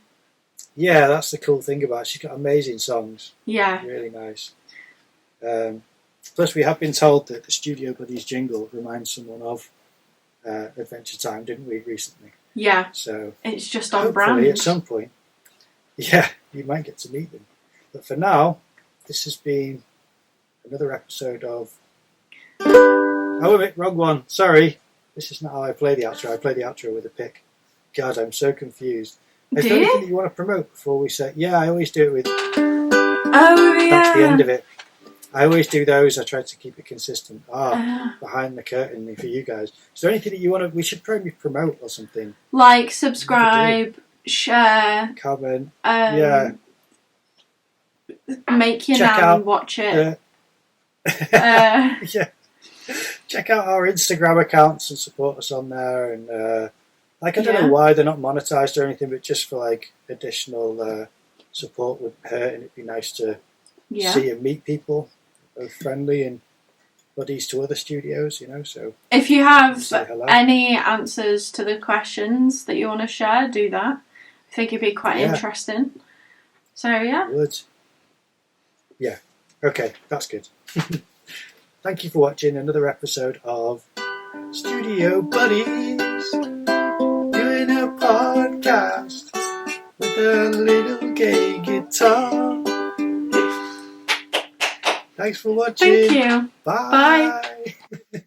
Yeah, that's the cool thing about it. She's got amazing songs. Yeah. Really nice. Plus, we have been told that the Studio Buddies jingle reminds someone of Adventure Time, didn't we, recently? Yeah. So it's just on hopefully brand. at some point, yeah, you might get to meet them. But for now, this has been another episode of... Oh, wait, wrong one. Sorry. This is not how I play the outro. I play the outro with a pick. God, I'm so confused. Is there anything that you want to promote before we say... Yeah, I always do it with... Oh, yeah. That's the end of it. I always do those. I try to keep it consistent. Behind the curtain for you guys. Is there anything that you want to... We should probably promote or something. Like, subscribe, share. Comment. Make your Check nan out, watch it. Yeah. Check out our Instagram accounts and support us on there. And I don't know why they're not monetized or anything, but just for like additional support would hurt, and it'd be nice to see and meet people, both friendly and buddies to other studios, you know. So if you have any answers to the questions that you want to share, do that. I think it'd be quite interesting. So yeah. Would. Yeah. Okay, that's good. Thank you for watching another episode of Studio Buddies, doing a podcast with a little gay guitar. Thanks for watching. Thank you. Bye. Bye.